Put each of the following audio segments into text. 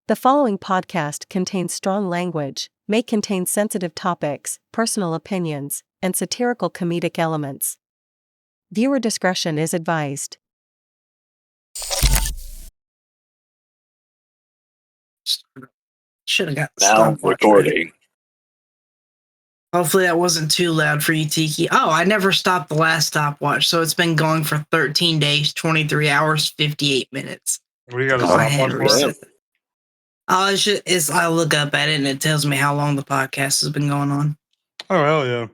The following podcast contains strong language, may contain sensitive topics, personal opinions, and satirical comedic elements. Viewer discretion is advised. Should have got Now stopwatch recording. ready. Hopefully that wasn't too loud for you, Tiki. Oh, I never stopped the last stopwatch, so it's been going for 13 days, 23 hours, 58 minutes. What do you got to Go ahead stop and on reset it. I look up at it and it tells me how long the podcast has been going on. Oh, hell yeah.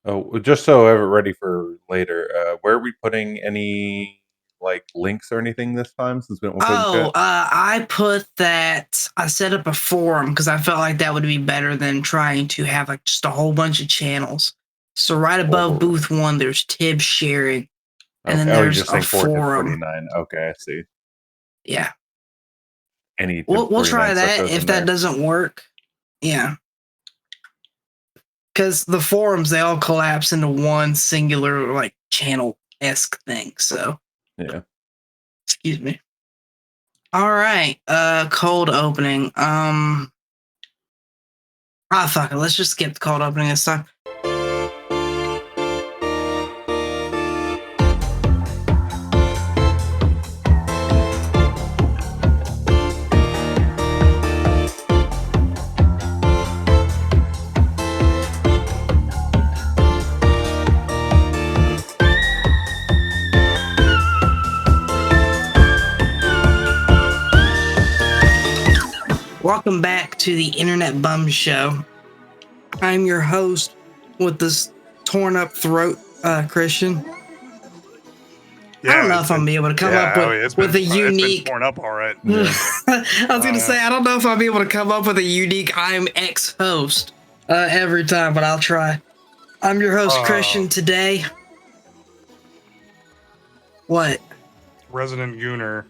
Oh, just so I have it ready for later, where are we putting any links or anything this time since we don't want to put in chat? I set up a forum because I felt like that would be better than trying to have just a whole bunch of channels. So right above booth 1, there's tibs sharing. And then there's a forum. Okay, I see. Yeah. We'll try that if that doesn't work. Yeah. Because the forums, they all collapse into one singular channel-esque thing. So yeah. Excuse me. All right. Cold opening. Fuck it. Let's just skip the cold opening this time. Welcome back to the Internet Bum Show. I'm your host with this torn up throat, Christian. Yeah, I don't know if I'm gonna be able to come up with a unique. It's been torn up, all right. I was gonna say I don't know if I'll be able to come up with a unique "I'm ex-host" every time, but I'll try. I'm your host, Christian. Today, what? Resident Gooner.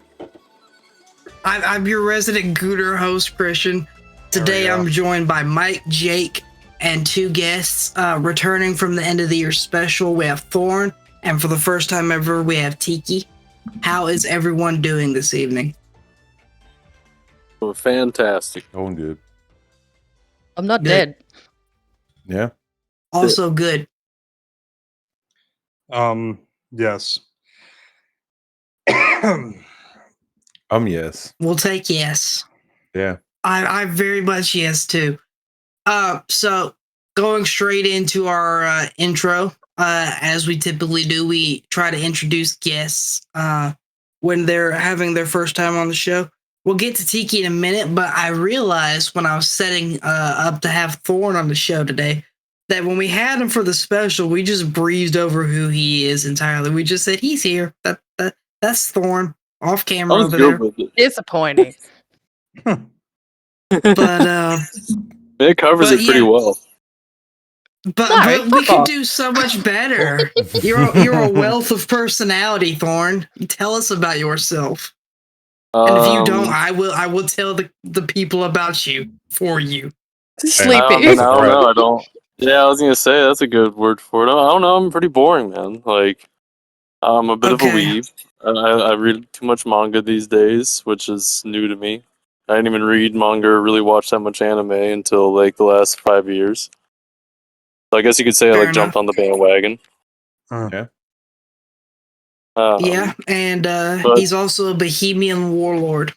I'm your resident Gooner host, Christian. Today I'm joined by Mike, Jake, and 2 guests returning from the end of the year special. We have Thorn, and for the first time ever, we have Tiki. How is everyone doing this evening? Oh, fantastic. Going good. I'm not Good. dead. Yeah. Also good. Yes. Yes. We'll take yes. Yeah. I very much yes too. So going straight into our intro, as we typically do, we try to introduce guests when they're having their first time on the show. We'll get to Tiki in a minute, but I realized when I was setting up to have Thorn on the show today that when we had him for the special, we just breezed over who he is entirely. We just said he's here. That's Thorn off camera over there. Disappointing. But it covers it pretty well. But we could do so much better. You're a wealth of personality, Thorn. Tell us about yourself. And if you don't, I will tell the people about you for you. Sleepy. I don't. Yeah, I was gonna say that's a good word for it. I don't know. I'm pretty boring, man. I'm a bit of a weeb. I read too much manga these days, which is new to me. I didn't even read manga or really watch that much anime until the last 5 years. So I guess you could say I jumped on the bandwagon. Yeah. Yeah, and he's also a Bohemian warlord.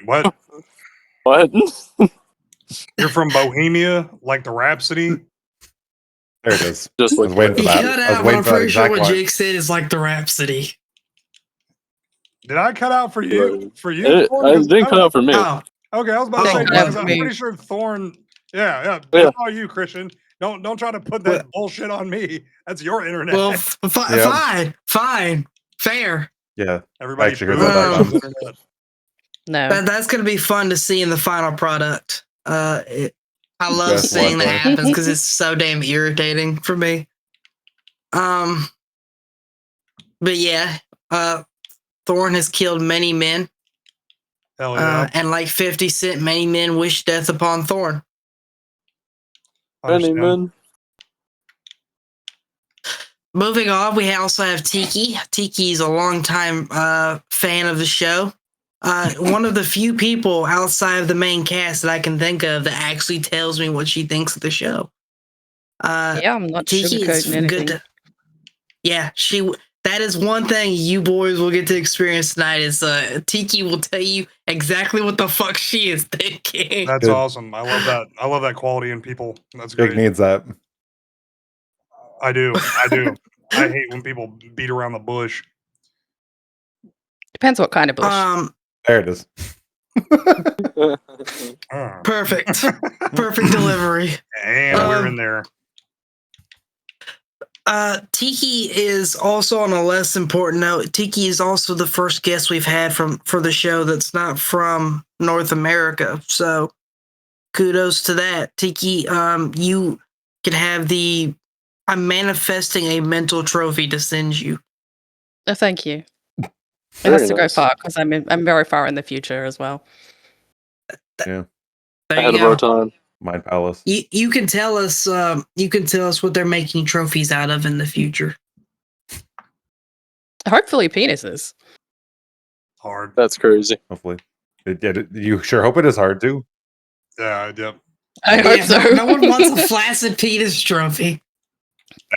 What? What? You're from Bohemia, like the Rhapsody? There it is. Just I was waiting for He that. cut I was out, but waiting I'm for that pretty sure exact what line. Jake said is like the Rhapsody. Did I cut out for you? For you? I didn't cut out for me. Oh, Okay, I was about to say, that because I'm me. pretty sure Thorn. Yeah. Yeah. How about you, Christian? Don't try to put that bullshit on me. That's your internet. well, fine, fair. Yeah. Everybody actually heard that on the about internet. No. That's gonna be fun to see in the final product. I love Yes, seeing that likewise. happens because it's so damn irritating for me. But yeah, Thorn has killed many men. Hell yeah. And like 50 Cent, many men wish death upon Thorn. Man. Moving on, we also have Tiki. Tiki's a longtime fan of the show. one of the few people outside of the main cast that I can think of that actually tells me what she thinks of the show. Yeah, I'm not Tiki is sugarcoating anything. good. Yeah, that is one thing you boys will get to experience tonight. Is Tiki will tell you exactly what the fuck she is thinking. That's Good. awesome. I love that. I love that quality in people. That's Jake great. needs that. I do. I hate when people beat around the bush. Depends what kind of bush. There it is. Perfect. Perfect delivery. And we're in there. Tiki is also on a less important note. Tiki is also the first guest we've had for the show that's not from North America. So kudos to that. Tiki, you can have I'm manifesting a mental trophy to send you. Oh, thank you. It Very has to nice. go far because I'm very far in the future as well. Yeah. There Ahead you of our go. time. Mind Palace. You can tell us what they're making trophies out of in the future. Hopefully penises. Hard. That's crazy. Hopefully. You sure hope it is hard too. Yeah, yep. I hope so. No one wants a flaccid penis trophy.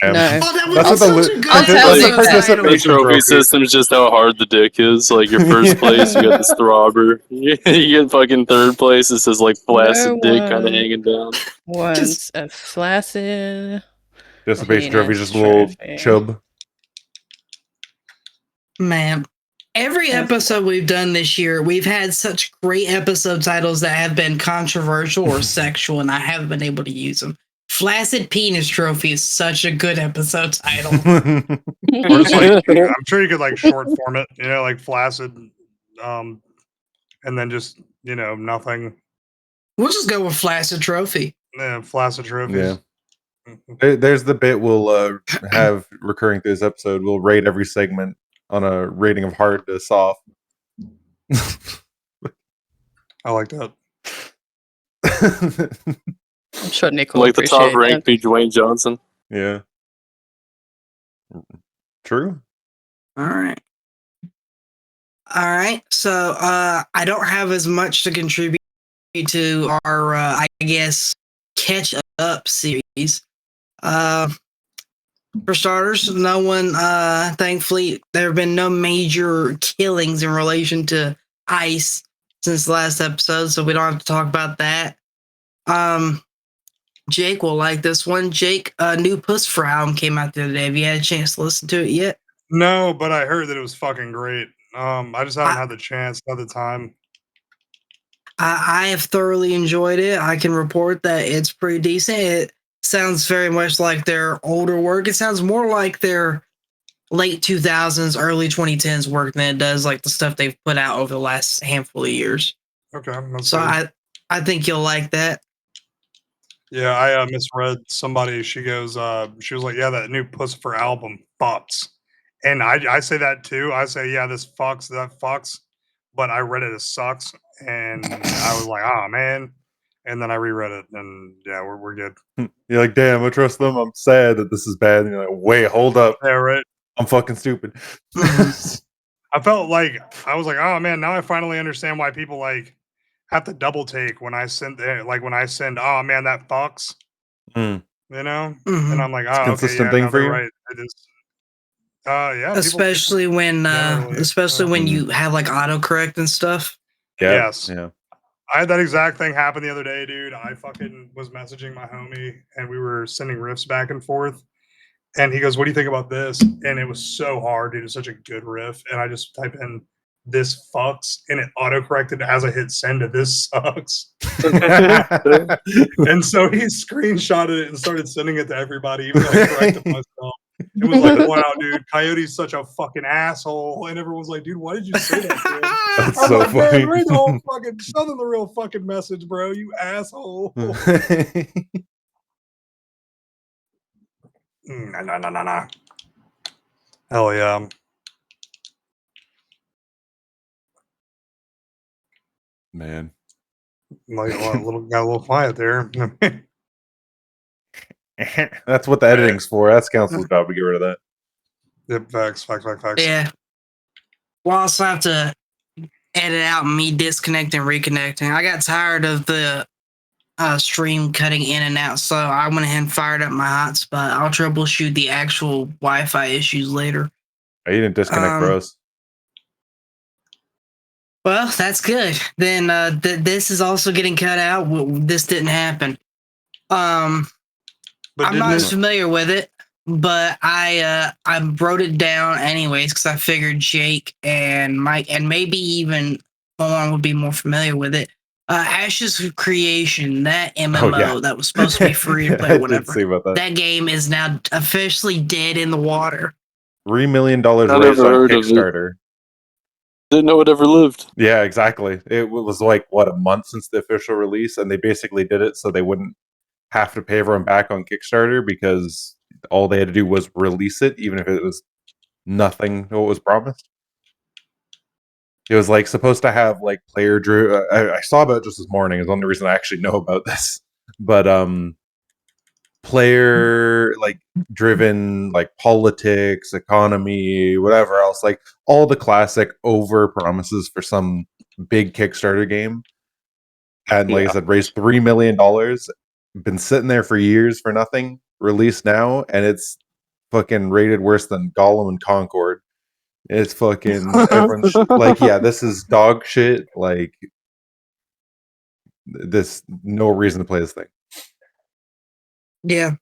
Damn. No. Oh, that That's was what such a good I'll tell episode you The title. trophy system is just how hard the dick is. Like your first place, you got this throbber. You get fucking third place. It says like flaccid dick kind of hanging down. Once a flaccid Dissipation trophy, penis just a little trophy. chub. Man, every episode we've done this year, we've had such great episode titles that have been controversial or sexual, and I haven't been able to use them. Flaccid penis trophy is such a good episode title. Or just like, I'm sure you could like short form it, like flaccid, and then just nothing. We'll just go with flaccid trophy. Yeah, flaccid trophies. Yeah. There's the bit we'll have recurring through this episode. We'll rate every segment on a rating of hard to soft. I like that. I'm sure Nick will Like the top appreciate rank be Dwayne Johnson. Yeah. True. All right. So I don't have as much to contribute to our, I guess, catch up series. For starters, no one, thankfully, there have been no major killings in relation to ICE since the last episode, so we don't have to talk about that. Jake will like this one. Jake, a new Pussfur album came out the other day. Have you had a chance to listen to it yet? No, but I heard that it was fucking great. I just haven't had the chance, not the time. I have thoroughly enjoyed it. I can report that it's pretty decent. It sounds very much like their older work. It sounds more like their late 2000s, early 2010s work than it does like the stuff they've put out over the last handful of years. Okay. So I think you'll like that. Yeah, I misread somebody. She goes, she was like, yeah, that new Pussfur album fucks. And I say that too. I say, yeah, this fucks, that fucks. But I read it as sucks. And I was like, oh, man. And then I reread it. And yeah, we're good. You're like, damn, I trust them. I'm sad that this is bad. And you're like, wait, hold up. Yeah, right. I'm fucking stupid. I felt like, I was like, oh, man, now I finally understand why people like have to double take when I send, oh, man, that fucks. Mm. And I'm like, It's a oh, consistent okay, yeah, thing for you? right. It is. Yeah. Especially when you have like autocorrect and stuff. Yeah. Yes. Yeah. I had that exact thing happen the other day, dude. I fucking was messaging my homie and we were sending riffs back and forth. And he goes, what do you think about this? And it was so hard, dude. It's such a good riff. And I just type in this fucks and it autocorrected as I hit send to this sucks. And so he screenshotted it and started sending it to everybody, even though I corrected myself. It was like, wow, dude, Coyote's such a fucking asshole. And everyone's like, dude, why did you say that, dude? That's I'm so like, funny. man, read the whole fucking, show them the real fucking message, bro. You asshole. No. Hell yeah. Man. Like, got a little quiet there. That's what the editing's for. That's council's job to get rid of that. Yep, facts. Yeah. We'll also have to edit out me disconnecting, reconnecting. I got tired of the stream cutting in and out, so I went ahead and fired up my hotspot. I'll troubleshoot the actual Wi-Fi issues later. Oh, you didn't disconnect for us. Well, that's good. Then this is also getting cut out. This didn't happen. I'm not as familiar with it, but I wrote it down anyways because I figured Jake and Mike and maybe even Thorn would be more familiar with it. Ashes of Creation, that MMO that was supposed to be free to play, I whatever. did see about that. That game is now officially dead in the water. $3 million raised on Kickstarter. Didn't know it ever lived. Yeah, exactly. It was like, what, a month since the official release, and they basically did it so they wouldn't have to pay everyone back on Kickstarter because all they had to do was release it, even if it was nothing what was promised. It was like supposed to have like player drew. I saw about it just this morning. Is the only reason I actually know about this. But player like driven like politics, economy, whatever else, like all the classic over promises for some big Kickstarter game. And like I said, raised $3 million, been sitting there for years for nothing, released now, and it's fucking rated worse than Gollum and Concord. It's fucking everyone's like, yeah, this is dog shit. Like this, no reason to play this thing. Yeah.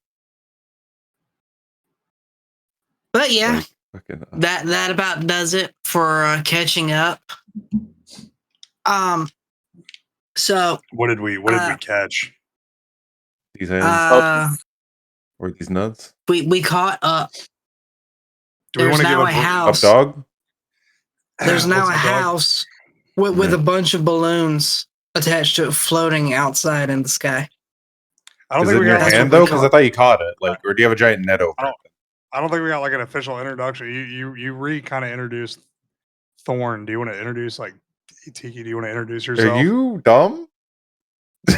But yeah, like, fucking, that about does it for catching up. So what did we catch? These hands or these nuts? We caught up. Do we want to give a house? Up dog? There's now a house with a bunch of balloons attached to it, floating outside in the sky. I don't Is think it we in your got hand though, because I thought you caught it. Like, or do you have a giant net over it? I don't think we got like an official introduction. You kind of introduced Thorn. Do you want to introduce like Tiki? Do you want to introduce yourself? Are you dumb?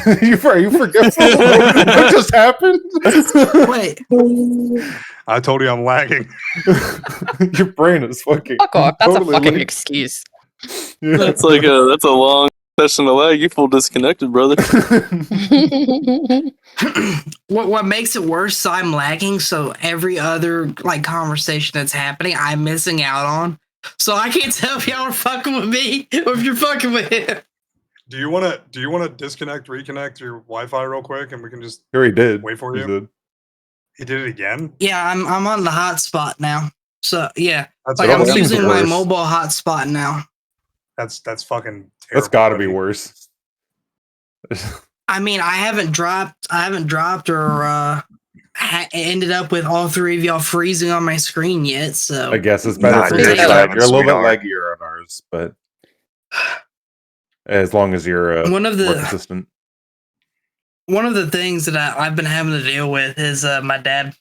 Are you forgetful? What just happened? Wait. I told you I'm lagging. Your brain is fucking. Fuck off. That's totally a fucking lit. excuse. Yeah. That's a long session of lag. You full disconnected, brother. What makes it worse? So I'm lagging. So every other like conversation that's happening, I'm missing out on. So I can't tell if y'all are fucking with me or if you're fucking with him. Do you want to disconnect, reconnect your Wi-Fi real quick, and we can just Here he did. wait for He you? did. He did it again. Yeah, I'm on the hotspot now. So yeah, That's like I'm almost using seems my worse. mobile hotspot now. That's fucking terrible. That's got to be buddy. worse. I mean, I haven't dropped or ended up with all three of y'all freezing on my screen yet. So I guess it's better Nah, for dude, your that's side. what You're a little bit happens, laggier on ours, but as long as you're one of more the consistent. one of the things that I've been having to deal with is my dad,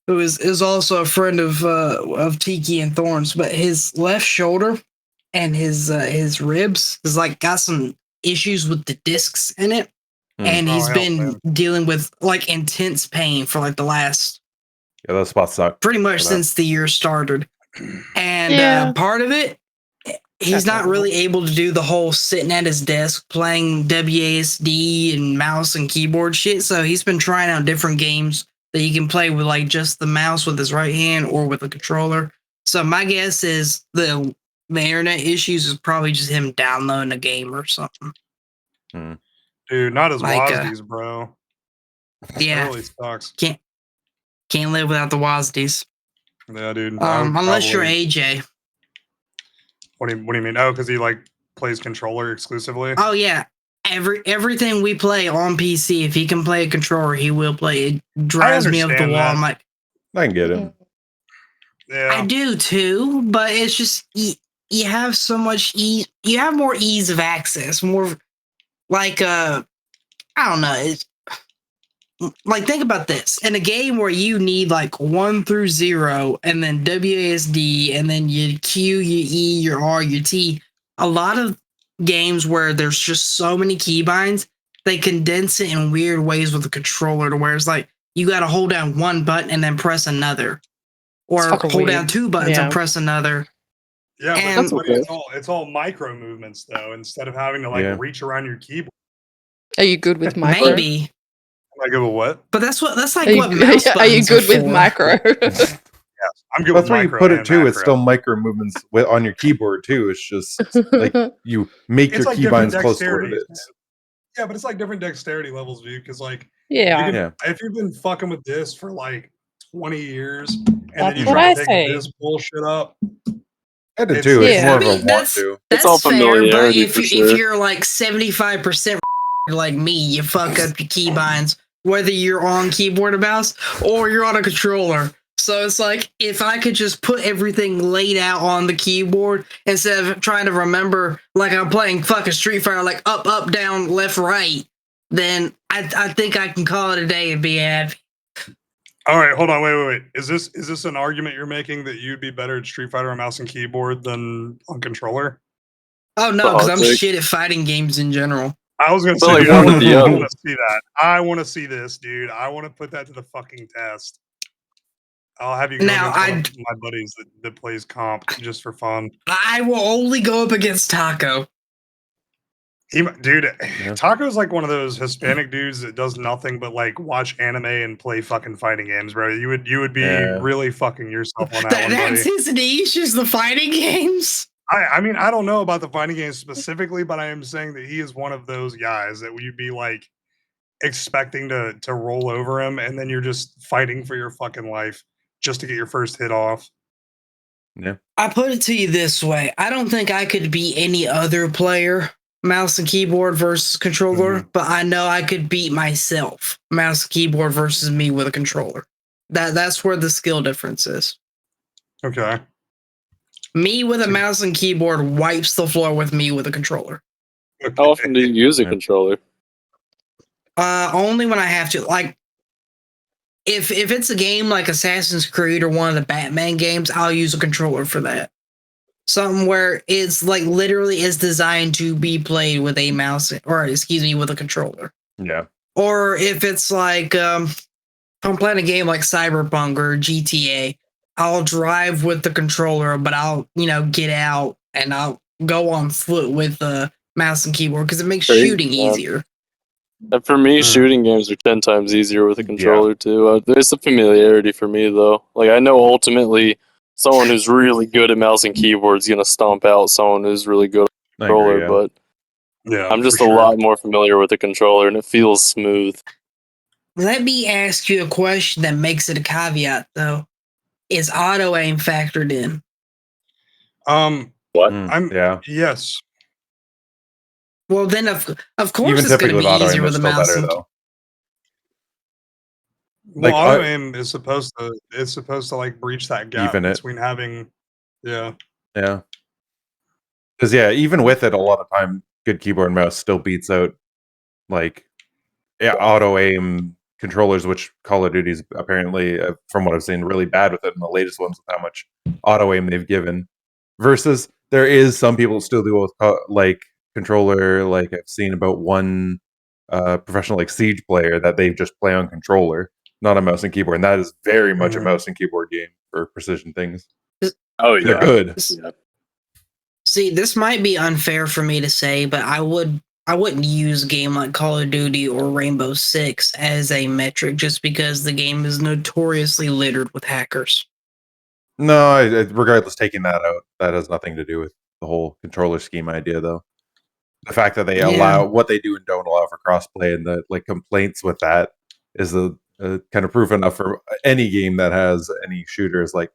who is also a friend of Tiki and Thorn's, but his left shoulder and his ribs is like got some issues with the discs in it, and he's been dealing with like intense pain for like the last Those spots suck. pretty much for that. since the year started, and part of it. He's not really able to do the whole sitting at his desk playing WASD and mouse and keyboard shit. So he's been trying out different games that he can play with like just the mouse with his right hand or with a controller. So my guess is the internet issues is probably just him downloading a game or something. Dude, not as Like, WASDs, bro. Yeah, That really sucks. can't live without the WASDs. Yeah, dude. Unless you're AJ. What do you mean? Oh, because he like plays controller exclusively. Oh yeah. Everything we play on PC, if he can play a controller, he will play. It drives me up the wall. I'm like, I can get him. Yeah, I do too, but it's just you have so much ease. You have more ease of access, more like I don't know. It's like think about this in a game where you need like 1 through 0, and then WASD, and then your Q, your E, your R, your T. A lot of games where there's just so many keybinds, they condense it in weird ways with a controller to where it's like you got to hold down one button and then press another, or hold down 2 buttons and press another. Yeah, but And- buddy, it's all micro movements though. Instead of having to like reach around your keyboard. Are you good with micro? Maybe. Am I good with what? But that's like Are what you, mouse are you buttons good are with for. micro? Yes, I'm good That's with where you micro put it and too. It's macro. still micro movements on your keyboard too. It's just like you make It's your like different keybinds close to what it dexterities, is. Yeah, but it's like different dexterity levels, dude. Because like, Yeah. if you've been fucking with this for like 20 years, and then you That's what try I to pick say. this bullshit up, I did too. It's Yeah. more I of a mean, want that's to. It's all fair, but familiarity if for if sure. you're like 75% like me, you fuck up your keybinds, whether you're on keyboard or mouse or you're on a controller. So it's like, if I could just put everything laid out on the keyboard instead of trying to remember like I'm playing fucking Street Fighter, like up, down, left, right, then I think I can call it a day and be happy. All right, hold on, wait. Is this an argument you're making that you'd be better at Street Fighter on mouse and keyboard than on controller? Oh no, because I'm shit at fighting games in general. I was gonna But, say, like, dude, one I or want the other. to see that. I want to see this, dude. I want to put that to the fucking test. I'll have you go Now, against one of my buddies that plays comp just for fun. I will only go up against Taco. Dude, Taco's like one of those Hispanic dudes that does nothing but like watch anime and play fucking fighting games, bro. You would be really fucking yourself on that one, buddy. That's his niche, is the fighting games. I mean, I don't know about the fighting games specifically, but I am saying that he is one of those guys that you'd be like expecting to roll over him, and then you're just fighting for your fucking life just to get your first hit off. Yeah. I put it to you this way. I don't think I could beat any other player, mouse and keyboard versus controller, but I know I could beat myself, mouse and keyboard versus me with a controller. That's where the skill difference is. Okay. Me with a mouse and keyboard wipes the floor with me with a controller. How often do you use a controller? Only when I have to. Like, if it's a game like Assassin's Creed or one of the Batman games, I'll use a controller for that. Something where it's like literally is designed to be played with a mouse, or excuse me, with a controller. Yeah. Or if it's like if I'm playing a game like Cyberpunk or GTA, I'll drive with the controller, but I'll get out and I'll go on foot with the mouse and keyboard because it makes shooting easier. And for me, shooting games are 10 times easier with a controller too. There's a familiarity for me though. Like, I know ultimately someone who's really good at mouse and keyboard is gonna stomp out someone who's really good at controller, but I'm just a lot more familiar with the controller and it feels smooth. Let me ask you a question that makes it a caveat though. Is auto aim factored in? What? Yes. Well, then of course Even it's going to typically be with auto easier aim, with it's a still mouse. better though. Well, auto aim is supposed to like breach that gap Even it. between having, Yeah. Because even with it, a lot of time, good keyboard and mouse still beats out like auto aim controllers, which Call of Duty is apparently, from what I've seen, really bad with it in the latest ones with how much auto aim they've given. Versus there is some people still do with like controller. Like I've seen about one professional like Siege player that they just play on controller, not a mouse and keyboard, and that is very much a mouse and keyboard game for precision things. Oh yeah, they're good. Yeah. See, this might be unfair for me to say, but I wouldn't use a game like Call of Duty or Rainbow Six as a metric just because the game is notoriously littered with hackers. No, regardless, taking that out, that has nothing to do with the whole controller scheme idea, though. The fact that they allow what they do and don't allow for crossplay, and the like complaints with that is a kind of proof enough for any game that has any shooters. Like,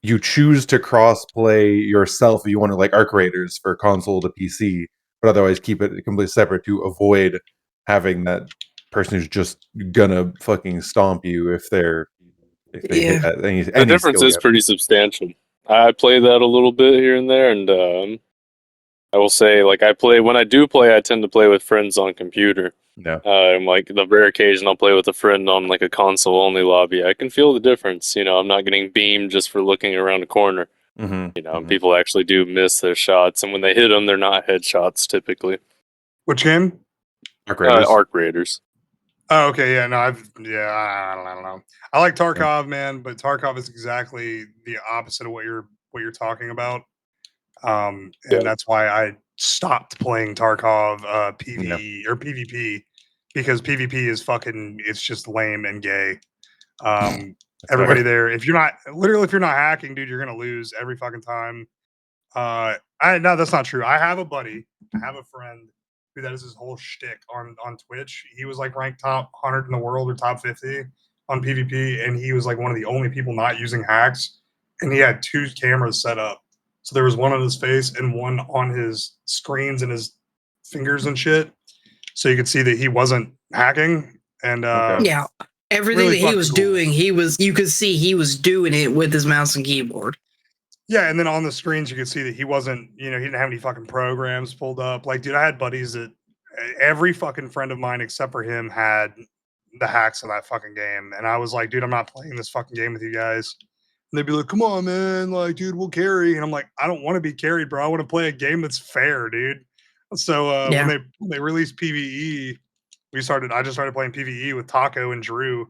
you choose to crossplay yourself if you want to, like Arc Raiders for console to PC, but otherwise keep it completely separate to avoid having that person who's just gonna fucking stomp you if they hit that. The difference is pretty substantial. I play that a little bit here and there, and I will say, like, when I do play, I tend to play with friends on computer. Yeah. Like, the rare occasion I'll play with a friend on, like, a console-only lobby. I can feel the difference. I'm not getting beamed just for looking around a corner. People actually do miss their shots, and when they hit them, they're not headshots, typically. Which game? Arc Raiders. Arc Raiders. Oh, okay, yeah, no, I don't know. I like Tarkov, man, but Tarkov is exactly the opposite of what you're what you're talking about. And that's why I stopped playing Tarkov PvE or PvP, because PvP is fucking, it's just lame and gay. Everybody there, if you're not hacking, dude, you're gonna lose every fucking time. No, that's not true. I have a buddy, I have a friend who that is his whole shtick on Twitch. He was like ranked top 100 in the world or top 50 on PvP, and he was like one of the only people not using hacks. And he had 2 cameras set up. So there was one on his face and one on his screens and his fingers and shit. So you could see that he wasn't hacking. And yeah, everything really that he was cool. doing, you could see he was doing it with his mouse and keyboard. Yeah, and then on the screens you could see that he wasn't, he didn't have any fucking programs pulled up. Like, dude, I had buddies that every fucking friend of mine except for him had the hacks of that fucking game. And I was like, dude, I'm not playing this fucking game with you guys. And they'd be like, come on, man, like, dude, we'll carry. And I'm like, I don't want to be carried, bro. I want to play a game that's fair, dude. So when they released PvE, I just started playing PvE with Taco and Drew.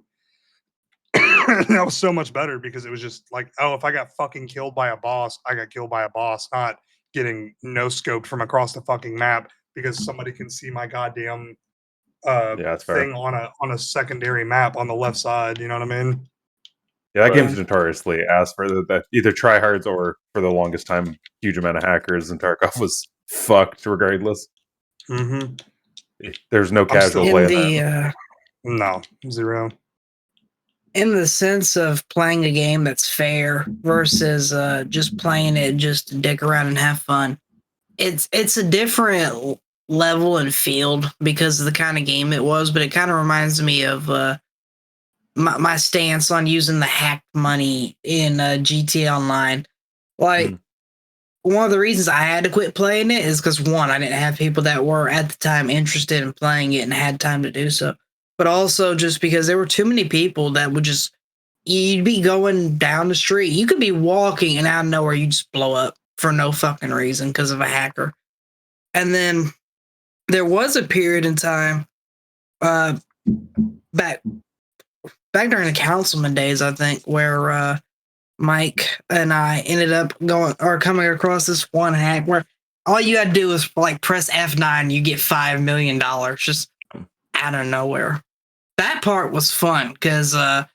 That was so much better because it was just like, oh, if I got fucking killed by a boss, I got killed by a boss, not getting no scoped from across the fucking map because somebody can see my goddamn thing on a secondary map on the left side. You know what I mean? Yeah, that game's notoriously asked for the either tryhards or for the longest time, huge amount of hackers, and Tarkov was fucked regardless. Mm-hmm. There's no casual play in that. No, zero. In the sense of playing a game that's fair versus just playing it just to dick around and have fun, it's a different level and field because of the kind of game it was. But it kind of reminds me of my stance on using the hacked money in GTA Online. Like, one of the reasons I had to quit playing it is because, one, I didn't have people that were at the time interested in playing it and had time to do so. But also just because there were too many people that would just, you'd be going down the street. You could be walking and out of nowhere, you just blow up for no fucking reason because of a hacker. And then there was a period in time back during the councilman days, I think, where Mike and I ended up coming across this one hack where all you had to do was like press F9, you get $5 million just out of nowhere. That part was fun because I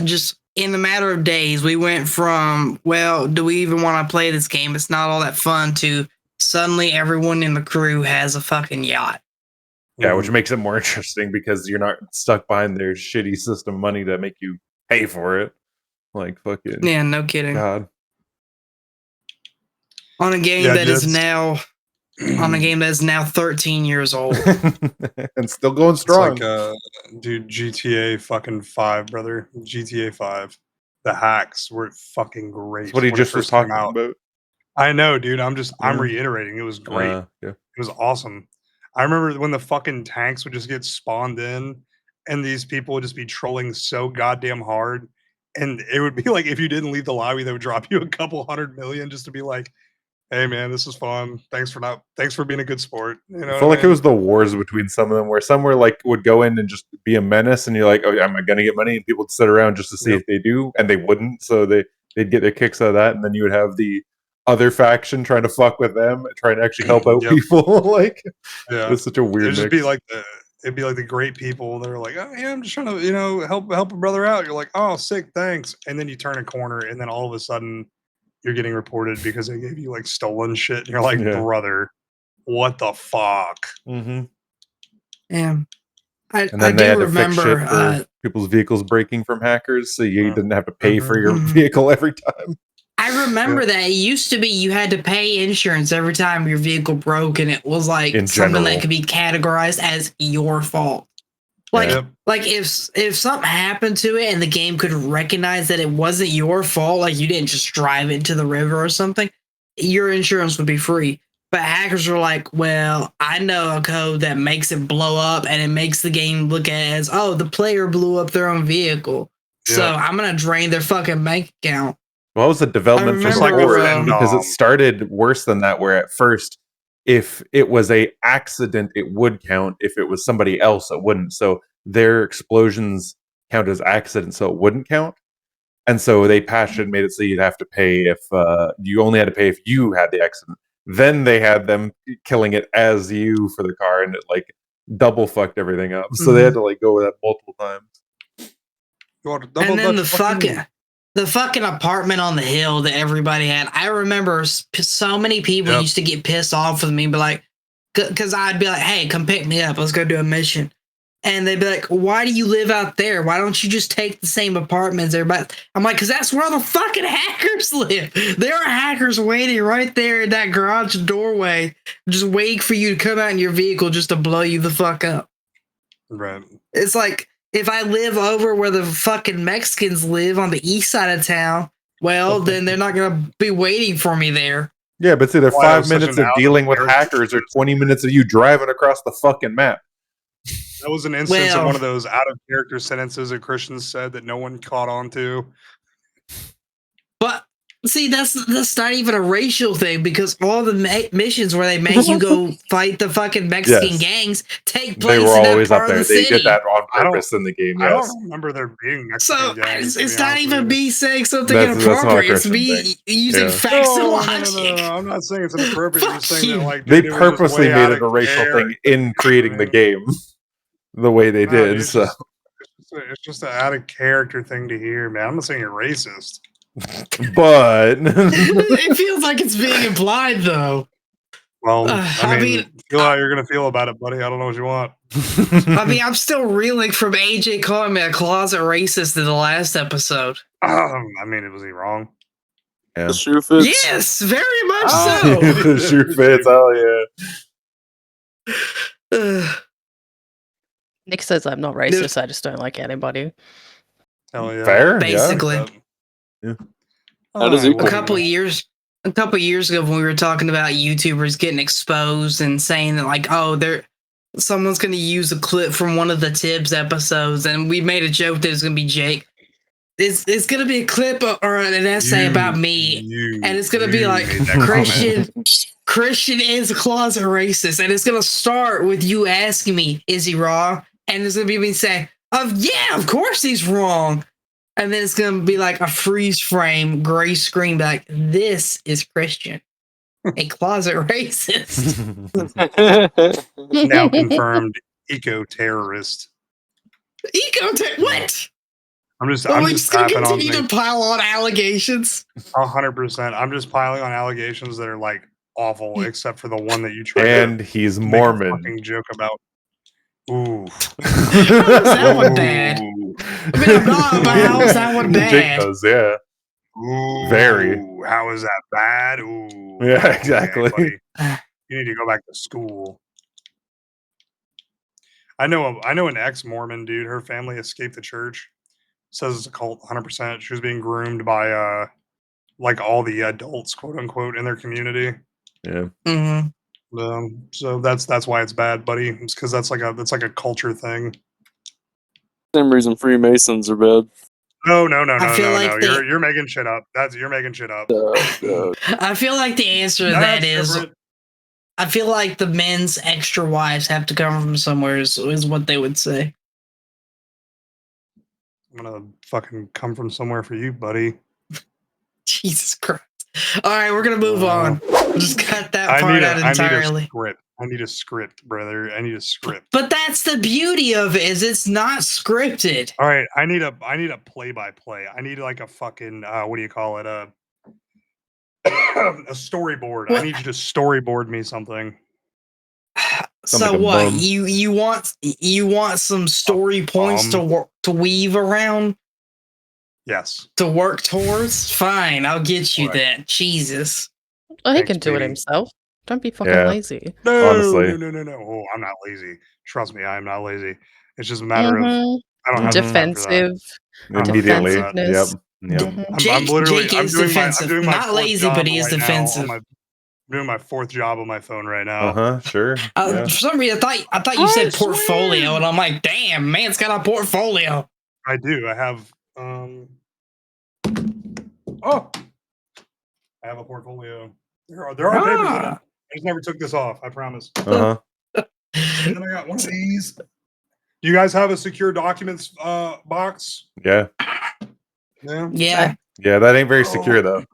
just in a matter of days we went from, well, do we even want to play this game? It's not all that fun, to suddenly everyone in the crew has a fucking yacht. Yeah, which makes it more interesting because you're not stuck behind their shitty system money to make you pay for it. Like fucking no kidding. God. On a game that is now 13 years old and still going strong. It's like, dude, GTA fucking 5, brother. GTA 5. The hacks were fucking great. That's what he just was talking about. I know, dude. I'm reiterating. It was great. Yeah. It was awesome. I remember when the fucking tanks would just get spawned in and these people would just be trolling so goddamn hard. And it would be like, if you didn't leave the lobby, they would drop you a couple 100 million just to be like, hey man, this is fun. Thanks for being a good sport. You know, I feel like it was the wars between some of them where some were like would go in and just be a menace, and you're like, oh, am I gonna get money? And people would sit around just to see if they do, and they wouldn't, so they'd get their kicks out of that, and then you would have the other faction trying to fuck with them, trying to actually help out people. Like, it's such a weird. It'd be like the great people that are like, oh yeah, I'm just trying to help a brother out. You're like, oh sick, thanks, and then you turn a corner, and then all of a sudden you're getting reported because they gave you like stolen shit. And you're like, brother, what the fuck? Yeah. And then they had to fix shit for people's vehicles breaking from hackers, so you didn't have to pay for your vehicle every time. I remember that it used to be you had to pay insurance every time your vehicle broke, and it was like something that could be categorized as your fault. Like if something happened to it and the game could recognize that it wasn't your fault, like you didn't just drive it into the river or something, your insurance would be free. But hackers were like, well, I know a code that makes it blow up and it makes the game look as, oh, the player blew up their own vehicle. So I'm going to drain their fucking bank account. Well, it was a development from before, because it started worse than that, where at first, if it was a accident, it would count. If it was somebody else, it wouldn't. So their explosions count as accidents, so it wouldn't count. And so they patched it and made it so you'd have to pay if you only had to pay if you had the accident. Then they had them killing it as you for the car, and it like double fucked everything up. So they had to like go with that multiple times. And then the fucking apartment on the hill that everybody had. I remember so many people used to get pissed off with me and be like, because I'd be like, hey, come pick me up. Let's go do a mission. And they'd be like, why do you live out there? Why don't you just take the same apartments everybody? I'm like, because that's where the fucking hackers live. There are hackers waiting right there in that garage doorway, just waiting for you to come out in your vehicle just to blow you the fuck up. Right. It's like, if I live over where the fucking Mexicans live on the east side of town, well, then they're not going to be waiting for me there. Yeah, but it's either 5 minutes of dealing with hackers or 20 minutes of you driving across the fucking map. That was an instance of one of those out-of-character sentences that Christians said that no one caught on to. But, see, that's not even a racial thing, because all the missions where they make you go fight the fucking Mexican gangs take place they were always in that part up there. Of the they city. did that on purpose in the game, I yes. don't remember there being Mexican gangs. So, it's not even me saying something that's inappropriate. It's thing. me using facts and logic. No, I'm not saying it's inappropriate. I'm just saying that, like, they purposely made it a racial thing in creating the game. The way they did, it's just an out-of-character thing to hear, man. I'm not saying you're racist. But it feels like it's being implied, though. Well, I mean, feel how you're gonna feel about it, buddy. I don't know what you want. I mean, I'm still reeling from AJ calling me a closet racist in the last episode. I mean, was he wrong? Yeah. The shoe fits. Yes, very much so. The shoe fits. Oh yeah. Nick says I'm not racist. I just don't like anybody. Hell yeah. Fair, basically. Yeah. How does he a couple of years ago, when we were talking about YouTubers getting exposed and saying that, like, oh, someone's going to use a clip from one of the Tibs episodes, and we made a joke that it's going to be Jake. It's going to be a clip or an essay about me, and it's going to be like Christian is a closet racist, and it's going to start with you asking me, is he wrong? And it's going to be me saying, yeah, of course he's wrong. And then it's going to be like a freeze frame, gray screen, like, this is Christian, a closet racist. Now confirmed eco-terrorist. What? I'm just going to continue to pile on allegations. 100%. I'm just piling on allegations that are like awful, except for the one that you tried. And he's Mormon. A fucking joke about. Ooh. How is that one bad? I mean, I'm not, but how is that one bad? Jake knows, yeah. Ooh, very. How is that bad? Ooh. Yeah, exactly. Okay, you need to go back to school. I know an ex-Mormon dude. Her family escaped the church. Says it's a cult, 100%. She was being groomed by like all the adults, quote unquote, in their community. Yeah. Mm-hmm. So that's why it's bad, buddy. It's because that's like a culture thing. Same reason Freemasons are bad. No. You're making shit up. You're making shit up. I feel like the answer to that is, I feel like the men's extra wives have to come from somewhere is what they would say. I'm gonna fucking come from somewhere for you, buddy. Jesus Christ. All right, we're gonna move on. We'll just cut that part out entirely. I need a script, brother. I need a script. But that's the beauty of it, is it's not scripted. All right, I need a play-by-play. I need like a fucking what do you call it? A storyboard. What? I need you to storyboard me something. So like what? You want some story points to weave around? Yes. To work towards? Fine, I'll get you that. Jesus. Well, he can do it himself. Don't be fucking lazy. No, honestly. No. Oh, I'm not lazy. Trust me, I am not lazy. It's just a matter of I don't have defensive. Immediately. Defensiveness. Yep. I'm literally Jake is defensive. I'm doing my not lazy, but he is defensive. I'm doing my fourth job on my phone right now. Sure. For some reason, I thought you said portfolio, and I'm like, damn, man's got a portfolio. I do. I have I have a portfolio. There are papers in it. I just never took this off. I promise. And then I got one of these. Do you guys have a secure documents box? Yeah. Yeah. Yeah, that ain't very secure though.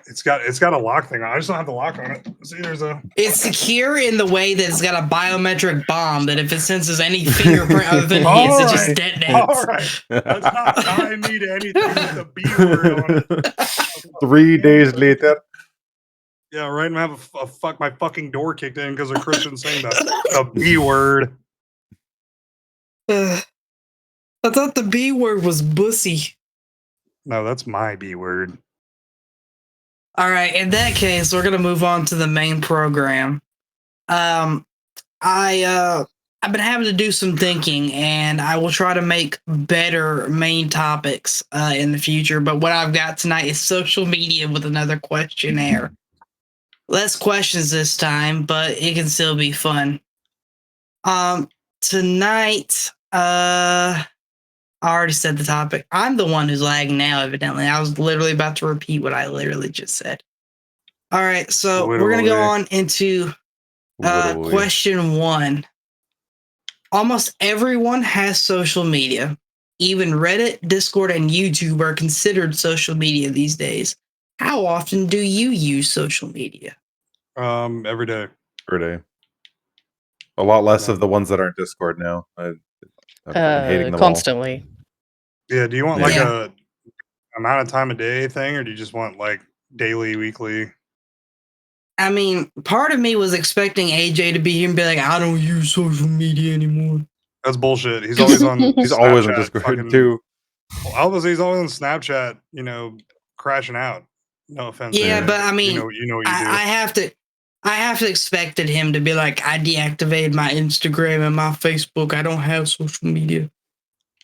It's got a lock thing on. I just don't have the lock on it. See, It's secure in the way that it's got a biometric bomb that if it senses any fingerprint other than his, it just detonates. All right. That's not tying me to anything with the B word on it. 3 days later. Yeah, right. And I have my fucking door kicked in because of Christian saying the B word. I thought the B word was bussy. No, that's my B word. All right. In that case, we're gonna move on to the main program. I've been having to do some thinking, and I will try to make better main topics in the future. But what I've got tonight is social media with another questionnaire. Less questions this time, but it can still be fun. Tonight, I already said the topic. I'm the one who's lagging now, evidently. I was literally about to repeat what I literally just said. All right, so we're going to go on into question 1. Almost everyone has social media. Even Reddit, Discord, and YouTube are considered social media these days. How often do you use social media? Every day. Every day. A lot less of the ones that aren't Discord now. I've been hating them constantly. Yeah, do you want like a amount of time a day thing, or do you just want like daily, weekly? I mean, part of me was expecting AJ to be here and be like, I don't use social media anymore. That's bullshit. He's always on He's always on Discord too. I was he's always on Snapchat, crashing out. No offense. Yeah, but I mean, you know what you do. I have to expected him to be like, I deactivated my Instagram and my Facebook. I don't have social media.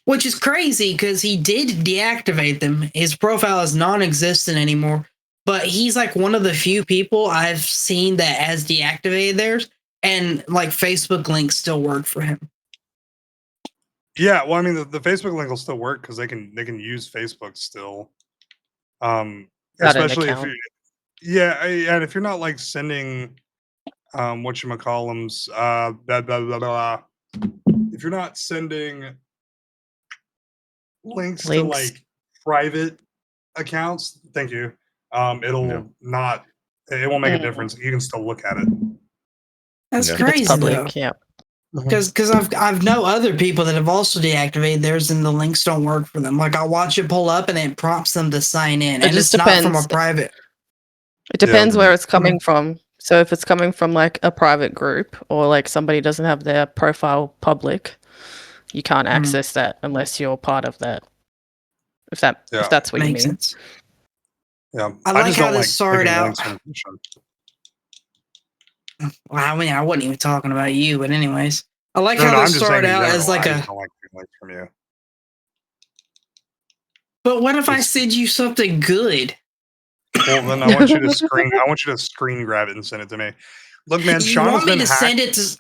Which is crazy because he did deactivate them. His profile is non-existent anymore. But he's like one of the few people I've seen that has deactivated theirs, and like Facebook links still work for him. Yeah, well, I mean, the Facebook link will still work because they can use Facebook still. Especially if and if you're not like sending whatchamacallums, blah, blah, blah, blah. If you're not sending links to like private accounts, thank you. It won't make a difference. You can still look at it. That's crazy, though. Yeah. Because I've know other people that have also deactivated theirs and the links don't work for them. Like I'll watch it pull up and it prompts them to sign in. And it's not from a private. It depends where it's coming from. So if it's coming from like a private group or like somebody doesn't have their profile public, you can't access that unless you're part of that. If that's what you mean. Sense. Yeah. I like how this started out. Well, I mean, I wasn't even talking about you, but anyways. I like how this started out as like a... don't like links from you. But what if I send you something good? Well, then I want you to screen grab it and send it to me. Look, man, Sean has been hacked.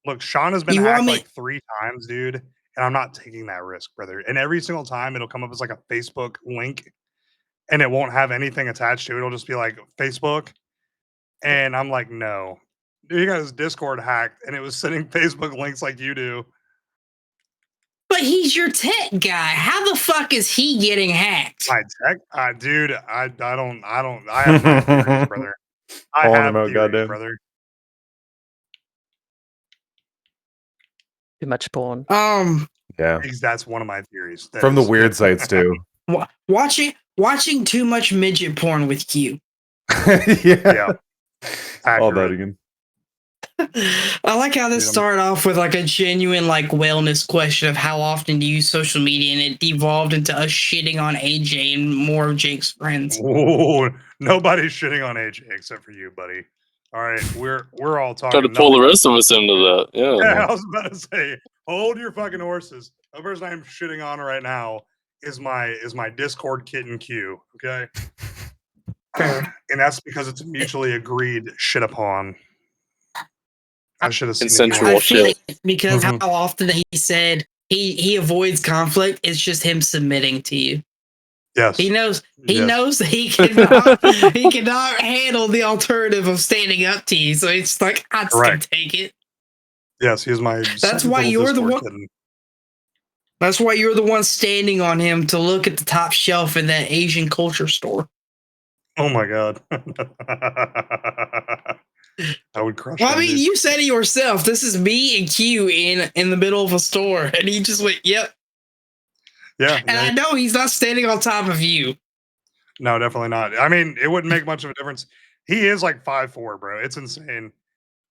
Look, Sean has been hacked like 3 times, dude, and I'm not taking that risk, brother. And every single time it'll come up as like a Facebook link, and it won't have anything attached to it. It'll just be like Facebook. And I'm like, no. Dude, he got his Discord hacked, and it was sending Facebook links like you do. But he's your tech guy. How the fuck is he getting hacked? My tech? Dude, I have my theories, brother. I have theories, brother. Too much porn. Yeah. That's one of my theories. From the weird sites, too. Watching too much midget porn with you. Yeah. All that again. I like how this started off with like a genuine like wellness question of how often do you use social media, and it devolved into us shitting on AJ and more of Jake's friends. Oh, nobody's shitting on AJ except for you, buddy. All right, we're all talking. Try to pull the rest of us into that. Yeah, I was about to say, hold your fucking horses. The person I'm shitting on right now is my Discord kitten Q. Okay. And that's because it's mutually agreed shit upon. I should have consensual shit. Because how often he said he avoids conflict, it's just him submitting to you. Yes. He knows that he cannot handle the alternative of standing up to you. So it's like, I just can take it. Yes, he's my That's why you're the one. That's why you're the one standing on him to look at the top shelf in that Asian culture store. Oh my god. I would crush Well, him, I mean, dude. you said it yourself. This is me and Q in the middle of a store, and he just went, "Yep." Yeah. And I know he's not standing on top of you. No, definitely not. I mean, it wouldn't make much of a difference. He is like 5'4", bro. It's insane.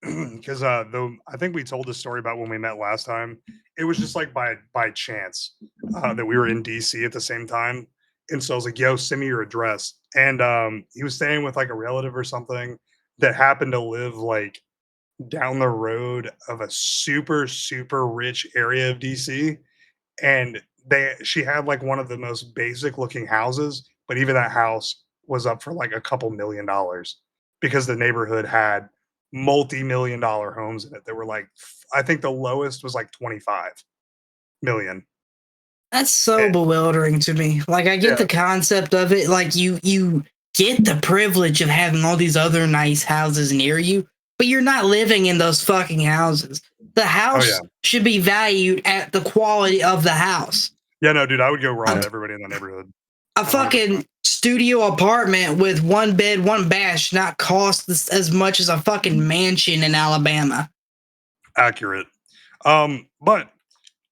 Because though I think we told this story about when we met last time. It was just like by chance that we were in DC at the same time. And so I was like, yo, send me your address. And he was staying with like a relative or something that happened to live like down the road of a super, super rich area of DC. And she had like one of the most basic looking houses, but even that house was up for like a couple $1 million because the neighborhood had multi-million-dollar homes in it that were like, I think the lowest was like 25 million. That's so bewildering to me. Like, I get the concept of it. Like, you get the privilege of having all these other nice houses near you, but you're not living in those fucking houses. The house should be valued at the quality of the house. Yeah, no, dude, I would go raw to everybody in the neighborhood. A fucking studio apartment with 1 bed, 1 bath should not cost as much as a fucking mansion in Alabama. Accurate. But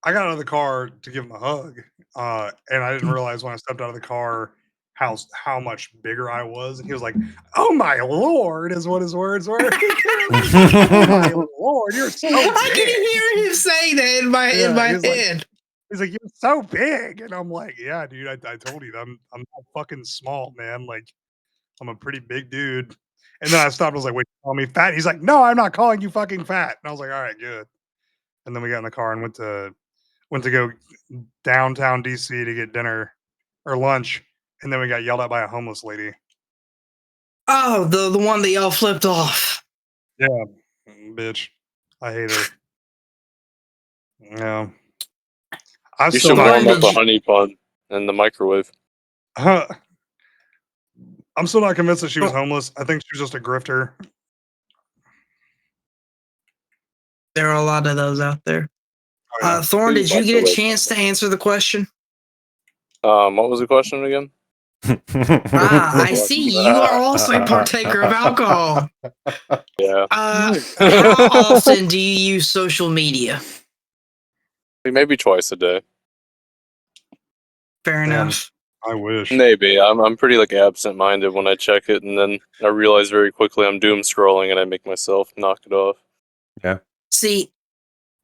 I got out of the car to give him a hug, and I didn't realize when I stepped out of the car how much bigger I was. And he was like, "Oh my lord," is what his words were. "Oh my lord, you're so big." I can hear him saying that in my head. He's like, "You're so big," and I'm like, "Yeah, dude, I told you, I'm not fucking small, man. Like, I'm a pretty big dude." And then I stopped. I was like, "Wait, you call me fat?" He's like, "No, I'm not calling you fucking fat." And I was like, "All right, good." And then we got in the car and went to go downtown DC to get dinner or lunch, and then we got yelled at by a homeless lady. Oh, the one that y'all flipped off. Yeah, bitch. I hate her. Yeah. You should warm up a honey bun in the microwave. I'm still not convinced that she was homeless. I think she was just a grifter. There are a lot of those out there. Thorn, did you get a chance to answer the question? What was the question again? I see. You are also a partaker of alcohol. Yeah. How often do you use social media? Maybe twice a day. Fair enough. I wish. Maybe. I'm pretty like absent-minded when I check it, and then I realize very quickly I'm doom scrolling, and I make myself knock it off. Yeah. See,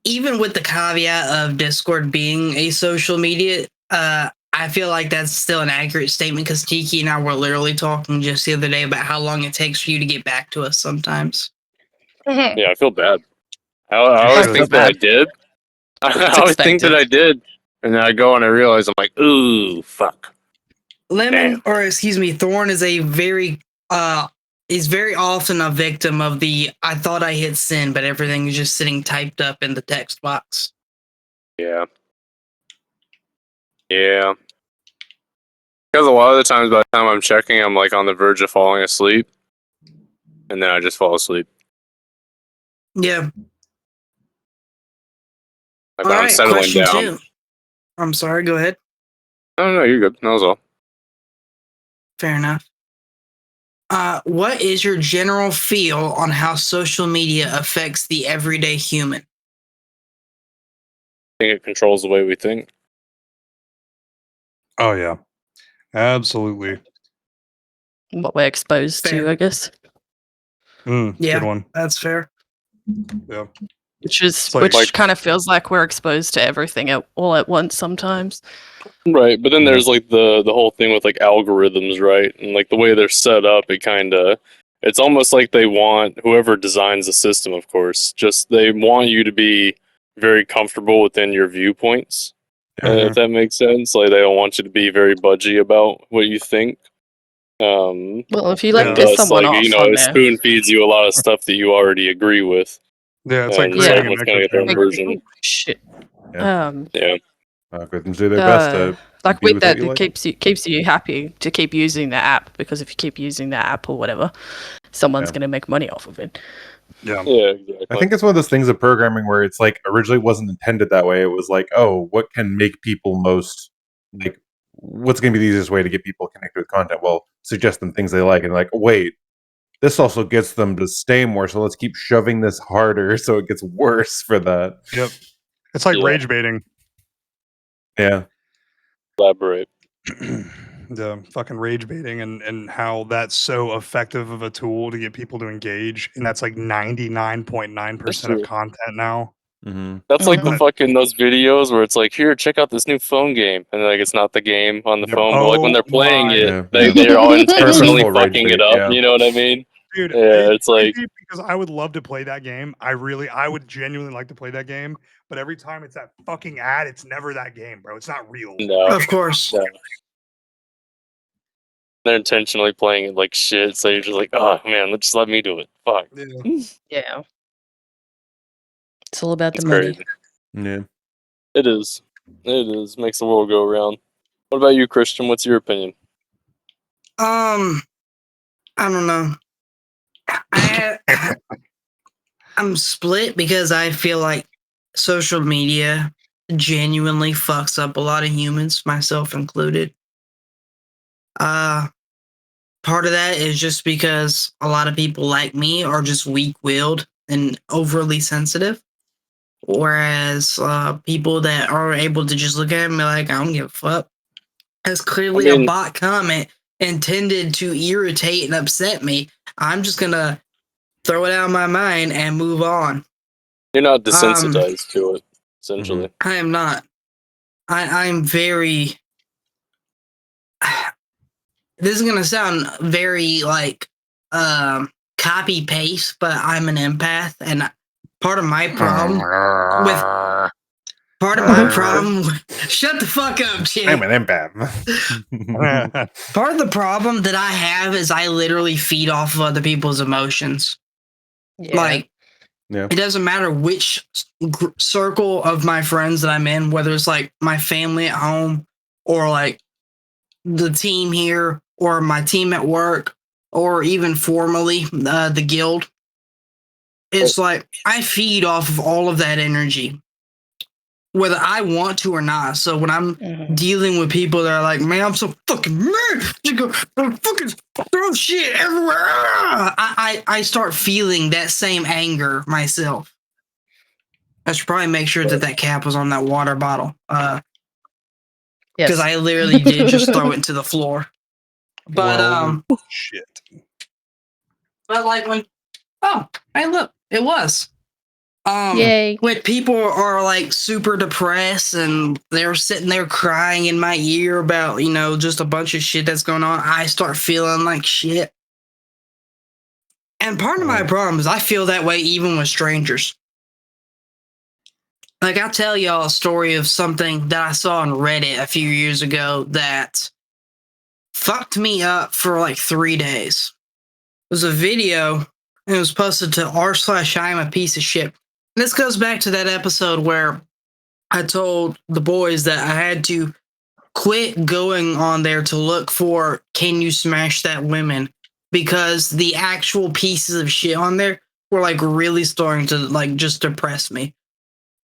even with the caveat of Discord being a social media, I feel like that's still an accurate statement because Tiki and I were literally talking just the other day about how long it takes for you to get back to us sometimes. Yeah, I feel bad. I always think that I did. I always think that I did, and then I go and I realize I'm like, ooh, fuck. Lemon, or excuse me, Thorn is a very often a victim of the I thought I hit send, but everything is just sitting typed up in the text box. Yeah. Yeah. Because a lot of the times by the time I'm checking, I'm like on the verge of falling asleep. And then I just fall asleep. Yeah. Like when I'm settling down. 2. I'm sorry, go ahead. No, you're good. That was all. Fair enough. What is your general feel on how social media affects the everyday human? I think it controls the way we think. Oh, yeah. Absolutely. What we're exposed to, I guess. Yeah, good one. That's fair. Yeah. Which kind of feels like we're exposed to everything all at once sometimes. Right, but then there's like the whole thing with like algorithms, right? And like the way they're set up, it's almost like they want whoever designs the system, of course, just they want you to be very comfortable within your viewpoints. If that makes sense. Like they don't want you to be very budgy about what you think. Well, if you let someone off, it spoon feeds you a lot of stuff that you already agree with. Yeah, it's like creating an echo chamber version. Shit. Yeah. Algorithms do their best to like be with that, it keeps you happy to keep using the app, because if you keep using the app or whatever, someone's going to make money off of it. Yeah. Exactly. I think it's one of those things of programming where it's like originally wasn't intended that way. It was like, oh, what can make people most like? What's going to be the easiest way to get people connected with content? Well, suggest them things they like, and like, wait, this also gets them to stay more. So let's keep shoving this harder, so it gets worse for that. Yep. It's like rage baiting. Yeah. Elaborate. The fucking rage baiting and how that's so effective of a tool to get people to engage, and that's like 99.9% of content now. Mm-hmm. That's like the fucking those videos where it's like, here, check out this new phone game, and like it's not the game on the phone, but like when they're playing it, they're all intentionally fucking it up. You know what I mean? Dude, yeah, it's like because I would love to play that game. I would genuinely like to play that game, but every time it's that fucking ad, it's never that game, bro. It's not real. no, Of course. no. They're intentionally playing it like shit, so you're just like, oh man, just let me do it. Fuck. Yeah. It's all about It's the money. crazy. Yeah. It is. It is. Makes the world go around. What about you, Christian? What's your opinion? I don't know. I'm split because I feel like social media genuinely fucks up a lot of humans, myself included. Part of that is just because a lot of people like me are just weak-willed and overly sensitive. Whereas people that are able to just look at it and be like, I don't give a fuck. That's clearly a bot comment intended to irritate and upset me. I'm just going to throw it out of my mind and move on. You're not desensitized to it, essentially. I am not. I'm very... This is going to sound very like copy-paste, but I'm an empath, and part of my problem with... Shut the fuck up, Jake. I'm an empath. Part of the problem that I have is I literally feed off of other people's emotions. Yeah. Like, it doesn't matter which circle of my friends that I'm in, whether it's like my family at home or like the team here or my team at work or even formally the guild. It's like I feed off of all of that energy, whether I want to or not. So when I'm dealing with people that are like, man, I'm so fucking mad, you go fucking throw shit everywhere. I start feeling that same anger myself. I should probably make sure that cap was on that water bottle. Because I literally did just throw it to the floor. But shit. But like when hey look, it was. Yay. When people are like super depressed and they're sitting there crying in my ear about, you know, just a bunch of shit that's going on, I start feeling like shit. And part of my problem is I feel that way even with strangers. Like, I'll tell y'all a story of something that I saw on Reddit a few years ago that fucked me up for like 3 days. It was a video, and it was posted to r/I'm a piece of shit. And this goes back to that episode where I told the boys that I had to quit going on there to look for Can You Smash That Women, because the actual pieces of shit on there were like really starting to like just depress me.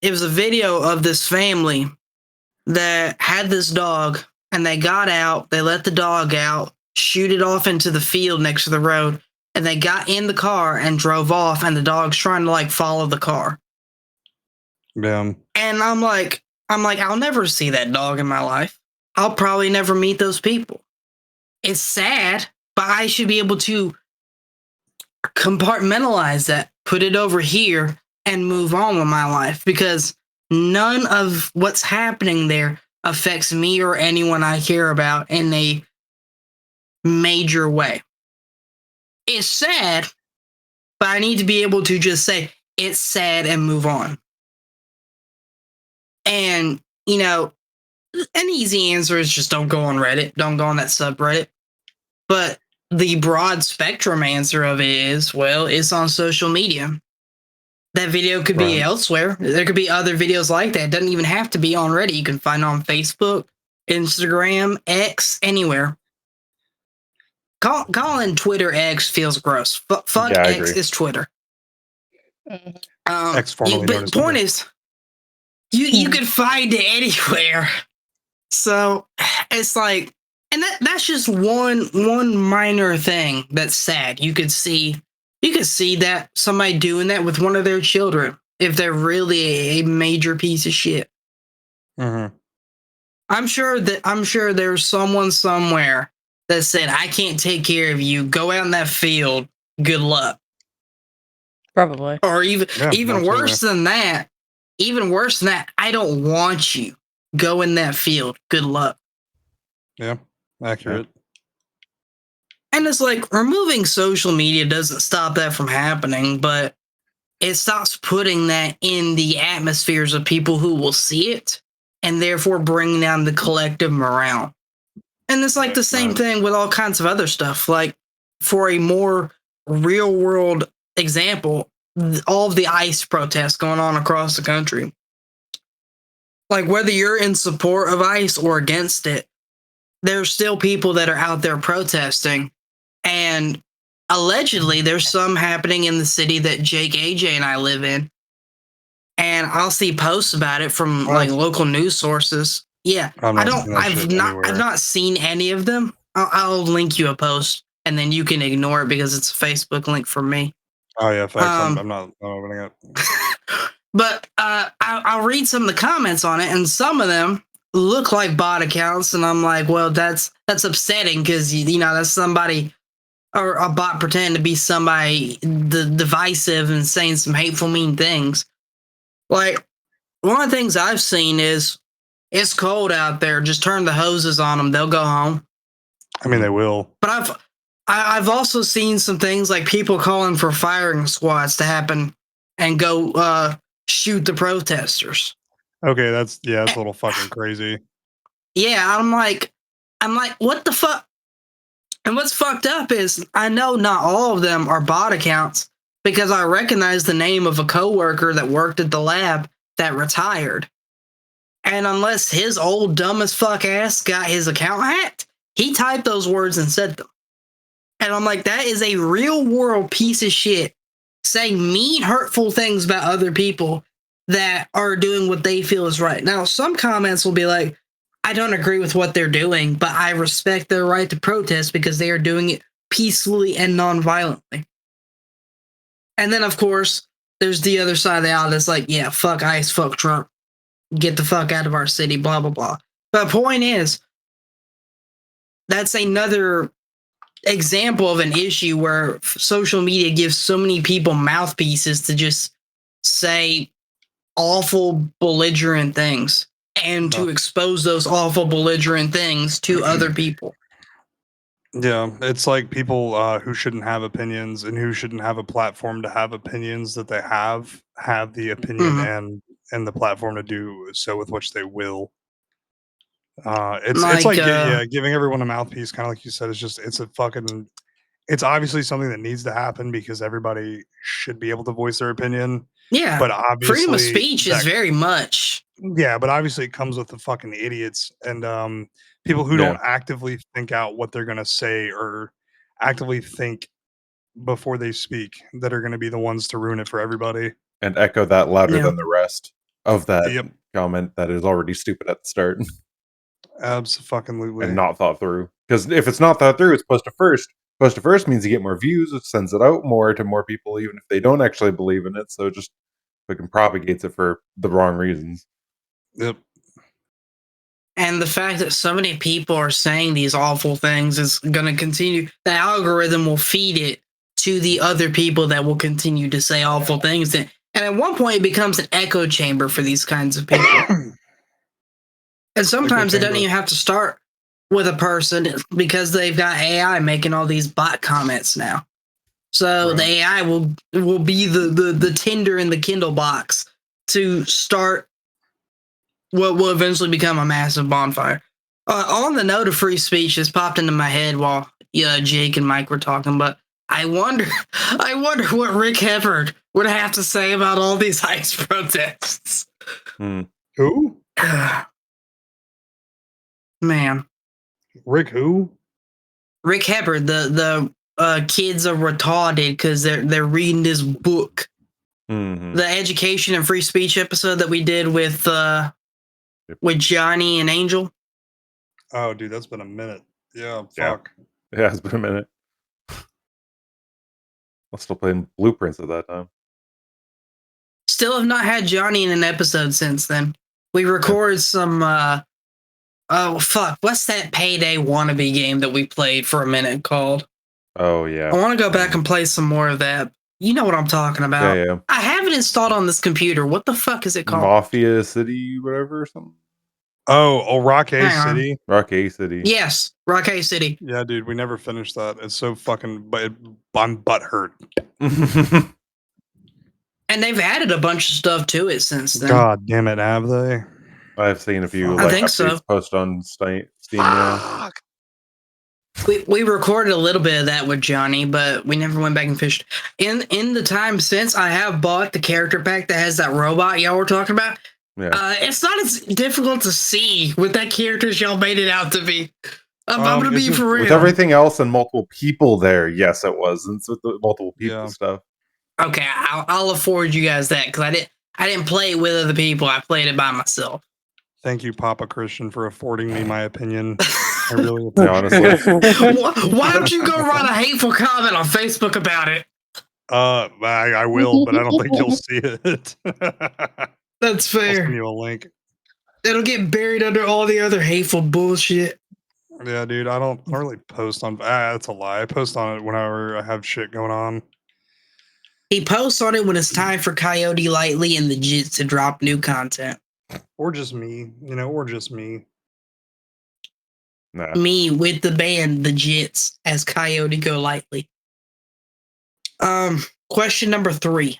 It was a video of this family that had this dog, and they got out, they let the dog out, shoot it off into the field next to the road, and they got in the car and drove off, and the dog's trying to like follow the car. Yeah. And I'm like, I'll never see that dog in my life. I'll probably never meet those people. It's sad, but I should be able to compartmentalize that, put it over here, and move on with my life, because none of what's happening there affects me or anyone I care about in a major way. It's sad, but I need to be able to just say it's sad and move on. And, you know, an easy answer is just don't go on Reddit. Don't go on that subreddit. But the broad spectrum answer of it is, well, it's on social media. That video could be elsewhere. There could be other videos like that. It doesn't even have to be on Reddit. You can find it on Facebook, Instagram, X, anywhere. Calling Twitter X feels gross. Fuck X is Twitter. Ex-formerly known as point Tinder. is, you can find it anywhere. So it's like, and that's just one minor thing that's sad. You could see that somebody doing that with one of their children if they're really a major piece of shit. Mm-hmm. I'm sure there's someone somewhere that said, I can't take care of you. Go out in that field. Good luck. Probably. Or even worse than that. Even worse than that. I don't want you. Go in that field. Good luck. Yeah, accurate. And it's like, removing social media doesn't stop that from happening, but it stops putting that in the atmospheres of people who will see it, and therefore bringing down the collective morale. And it's like the same thing with all kinds of other stuff. Like, for a more real world example, all of the ICE protests going on across the country. Like, whether you're in support of ICE or against it, there's still people that are out there protesting. And allegedly, there's some happening in the city that Jake, AJ, and I live in. And I'll see posts about it from like local news sources. Yeah, I've not seen any of them. I'll link you a post, and then you can ignore it because it's a Facebook link from me. Oh yeah, facts. I'm not opening it. But I'll read some of the comments on it, and some of them look like bot accounts, and I'm like, well, that's upsetting because you know that's somebody or a bot pretending to be somebody divisive and saying some hateful, mean things. Like, one of the things I've seen is, it's cold out there. Just turn the hoses on them. They'll go home. I mean, they will. But I've also seen some things like people calling for firing squads to happen and go shoot the protesters. Okay, that's a little fucking crazy. Yeah, I'm like, what the fuck? And what's fucked up is, I know not all of them are bot accounts because I recognize the name of a coworker that worked at the lab that retired. And unless his old dumb as fuck ass got his account hacked, he typed those words and said them. And I'm like, that is a real world piece of shit saying mean, hurtful things about other people that are doing what they feel is right. Now, some comments will be like, I don't agree with what they're doing, but I respect their right to protest because they are doing it peacefully and non-violently. And then, of course, there's the other side of the aisle that's like, yeah, fuck ICE, fuck Trump. Get the fuck out of our city, blah, blah, blah. But the point is, that's another example of an issue where social media gives so many people mouthpieces to just say awful, belligerent things and to expose those awful, belligerent things to other people. Yeah, it's like people who shouldn't have opinions and who shouldn't have a platform to have opinions that they have the opinion and the platform to do so with which they will. It's like giving everyone a mouthpiece, kind of like you said. It's obviously something that needs to happen because everybody should be able to voice their opinion. Yeah, but obviously freedom of speech is very much. Yeah, but obviously it comes with the fucking idiots and people who don't actively think out what they're gonna say or actively think before they speak that are gonna be the ones to ruin it for everybody. And echo that louder than the rest of that comment that is already stupid at the start. Absolutely. And not thought through. Because if it's not thought through, it's post to first. Post to first means you get more views, it sends it out more to more people, even if they don't actually believe in it. So it just fucking propagates it for the wrong reasons. Yep. And the fact that so many people are saying these awful things is going to continue. The algorithm will feed it to the other people that will continue to say awful things. And at one point, it becomes an echo chamber for these kinds of people. And sometimes it doesn't even have to start with a person because they've got AI making all these bot comments now. So the AI will be the Tinder in the Kindle box to start what will eventually become a massive bonfire. On the note of free speech, this popped into my head while Jake and Mike were talking, but I wonder what Rick Heppard would have to say about all these ICE protests. Who? Man. Rick who? Rick Heppard. The kids are retarded because they're reading this book. The education and free speech episode that we did with Johnny and Angel. Oh, dude, that's been a minute. Yeah, fuck. Yeah, it's been a minute. I'm still playing Blueprints at that time. Still have not had Johnny in an episode since then. We recorded some oh fuck, what's that Payday wannabe game that we played for a minute called? Oh yeah. I want to go back and play some more of that. You know what I'm talking about. Yeah. I have it installed on this computer. What the fuck is it called? Mafia City, whatever, or something. Oh, Rock A City. Rock A City. Yes, Rock A City. Yeah, dude, we never finished that. It's so fucking. I'm butthurt. And they've added a bunch of stuff to it since then. God damn it, have they? I've seen a few I like think updates so. post on Steam now. We recorded a little bit of that with Johnny, but we never went back and fished. In the time since, I have bought the character pack that has that robot y'all were talking about. Yeah. It's not as difficult to see with that character as y'all made it out to be. I'm gonna be for real. With everything else and multiple people there, yes, it was. And with the multiple people stuff. Okay, I'll afford you guys that because I didn't play it with other people. I played it by myself. Thank you, Papa Christian, for affording me my opinion. I really appreciate it. Why don't you go write a hateful comment on Facebook about it? I will, but I don't think you'll see it. That's fair. I'll send you a link. It'll get buried under all the other hateful bullshit. Yeah, dude, I don't really post on. That's a lie. I post on it whenever I have shit going on. He posts on it when it's time for Coyote Lightly and the Jits to drop new content. Or just me, or just me. Nah. Me with the band, the Jits, as Coyote Go Lightly. Question number 3.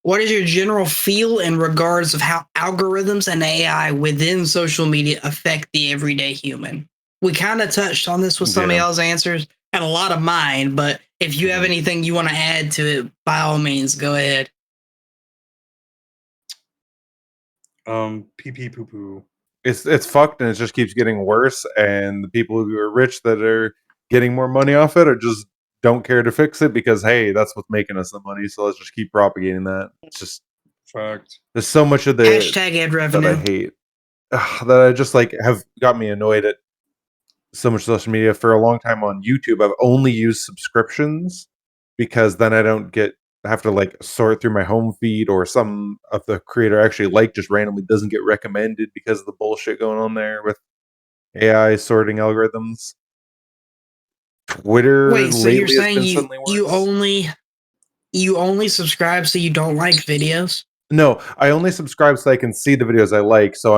What is your general feel in regards of how algorithms and AI within social media affect the everyday human? We kind of touched on this with some of y'all's answers and a lot of mine, but if you have anything you want to add to it, by all means, go ahead. Pee pee poo poo. It's fucked and it just keeps getting worse. And the people who are rich that are getting more money off it are just don't care to fix it because hey, that's what's making us the money. So let's just keep propagating that. It's just fact. There's so much of the hashtag ad revenue that I hate that I just like have got me annoyed at so much social media. For a long time on YouTube, I've only used subscriptions because then I don't have to like sort through my home feed or some of the creator I actually like just randomly doesn't get recommended because of the bullshit going on there with AI sorting algorithms. Twitter. Wait, so you're saying you only subscribe so you don't like videos? No, I only subscribe so I can see the videos I like. So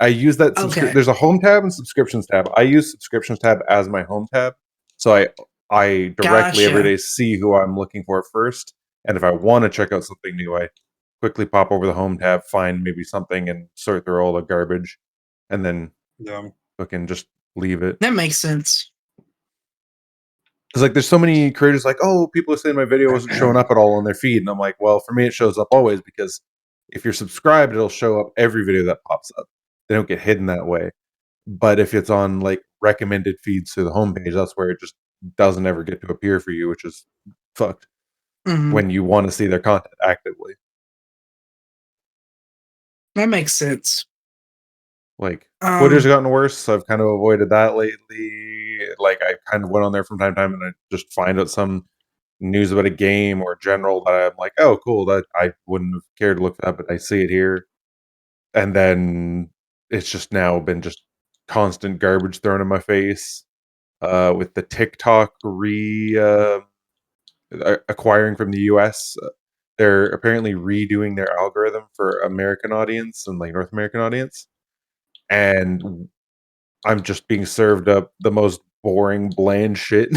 I use that. There's a home tab and subscriptions tab. I use subscriptions tab as my home tab, so I directly every day see who I'm looking for first. And if I want to check out something new, I quickly pop over the home tab, find maybe something, and sort through all the garbage, and then fucking just leave it. That makes sense. Because like, there's so many creators like, oh, people are saying my video wasn't showing up at all on their feed, and I'm like, well, for me, it shows up always because if you're subscribed, it'll show up every video that pops up. They don't get hidden that way. But if it's on like recommended feeds to the homepage, that's where it just doesn't ever get to appear for you, which is fucked. When you want to see their content actively. That makes sense. Like Twitter's gotten worse, so I've kind of avoided that lately. Like I kind of went on there from time to time and I just find out some news about a game or general that I'm like, oh cool, that I wouldn't have cared to look at, but I see it here. And then it's just now been just constant garbage thrown in my face. With the TikTok acquiring from the US. They're apparently redoing their algorithm for American audience and like North American audience. And I'm just being served up the most boring, bland shit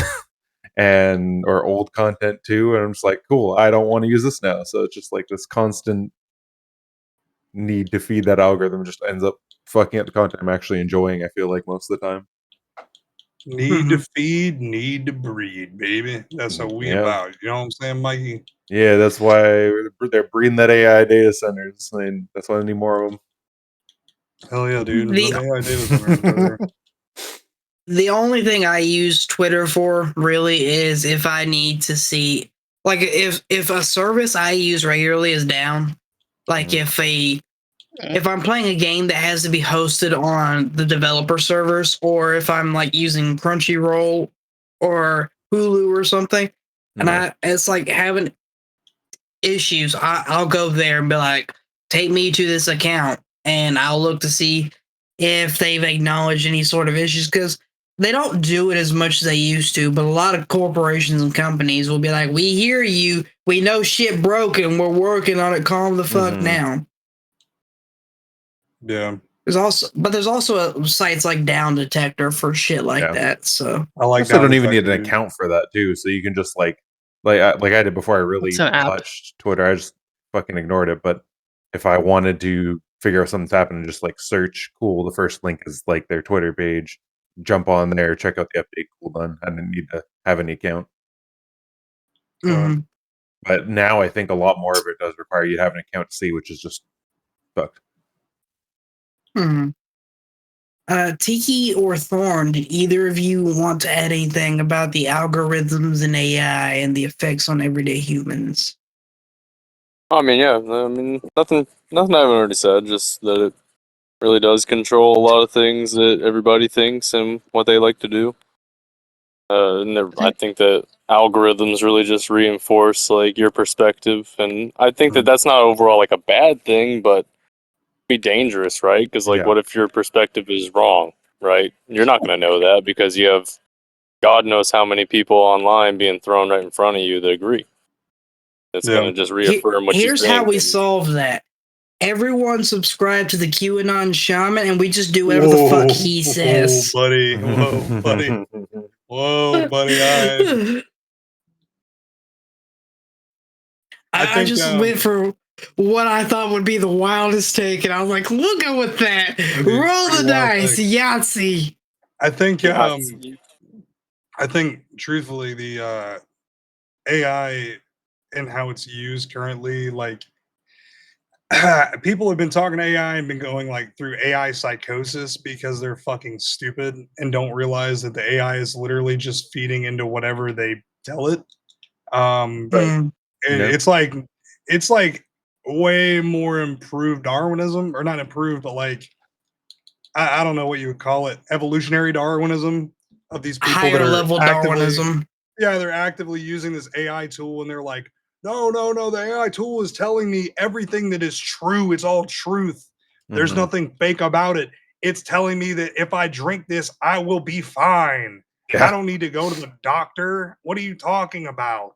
or old content too. And I'm just like, cool, I don't want to use this now. So it's just like this constant need to feed that algorithm just ends up fucking up the content I'm actually enjoying, I feel like, most of the time. Need to feed, need to breed, baby. That's what we about. You know what I'm saying, Mikey? Yeah, that's why they're breeding that AI data centers. And that's why I need more of them. Hell yeah, dude. AI data centers. The only thing I use Twitter for really is if I need to see like if a service I use regularly is down, like Mhm. if I'm playing a game that has to be hosted on the developer servers, or if I'm like using Crunchyroll or Hulu or something, and it's like having issues, I'll go there and be like, take me to this account, and I'll look to see if they've acknowledged any sort of issues, because they don't do it as much as they used to, but a lot of corporations and companies will be like, we hear you, we know shit broken, we're working on it, calm the fuck down. Yeah. There's also sites like Down Detector for shit like that. So I like. Also, don't even need an account for that too. So you can just like I did before I really touched Twitter. I just fucking ignored it. But if I wanted to figure out something's happening, just like search. Cool. The first link is like their Twitter page. Jump on there, check out the update. Cool, done. I didn't need to have any account. But now I think a lot more of it does require you to have an account to see, which is just fucked. Tiki or Thorn, did either of you want to add anything about the algorithms and AI and the effects on everyday humans? I mean, yeah. I mean, nothing I haven't already said. Just that it really does control a lot of things that everybody thinks and what they like to do. I think that algorithms really just reinforce like your perspective, and I think that that's not overall like a bad thing, but be dangerous, right? Because like, what if your perspective is wrong, right? You're not going to know that because you have God knows how many people online being thrown right in front of you that agree. It's going to just reaffirm what you think. Here's how we solve that. Everyone subscribe to the QAnon shaman, and we just do whatever the fuck he says. Whoa, buddy. Whoa, buddy. Whoa, buddy. I just went for what I thought would be the wildest take, and I was like, "We'll go with that. Roll the dice, Yahtzee." I think, truthfully, the AI and how it's used currently, like people have been talking AI and been going like through AI psychosis because they're fucking stupid and don't realize that the AI is literally just feeding into whatever they tell it. It's like way more improved Darwinism, or not improved, but like I don't know what you would call it, evolutionary Darwinism of these people higher that are level Darwinism. Yeah, they're actively using this AI tool, and they're like, no, the AI tool is telling me everything that is true. It's all truth. There's nothing fake about it. It's telling me that if I drink this, I will be fine. I don't need to go to the doctor. What are you talking about?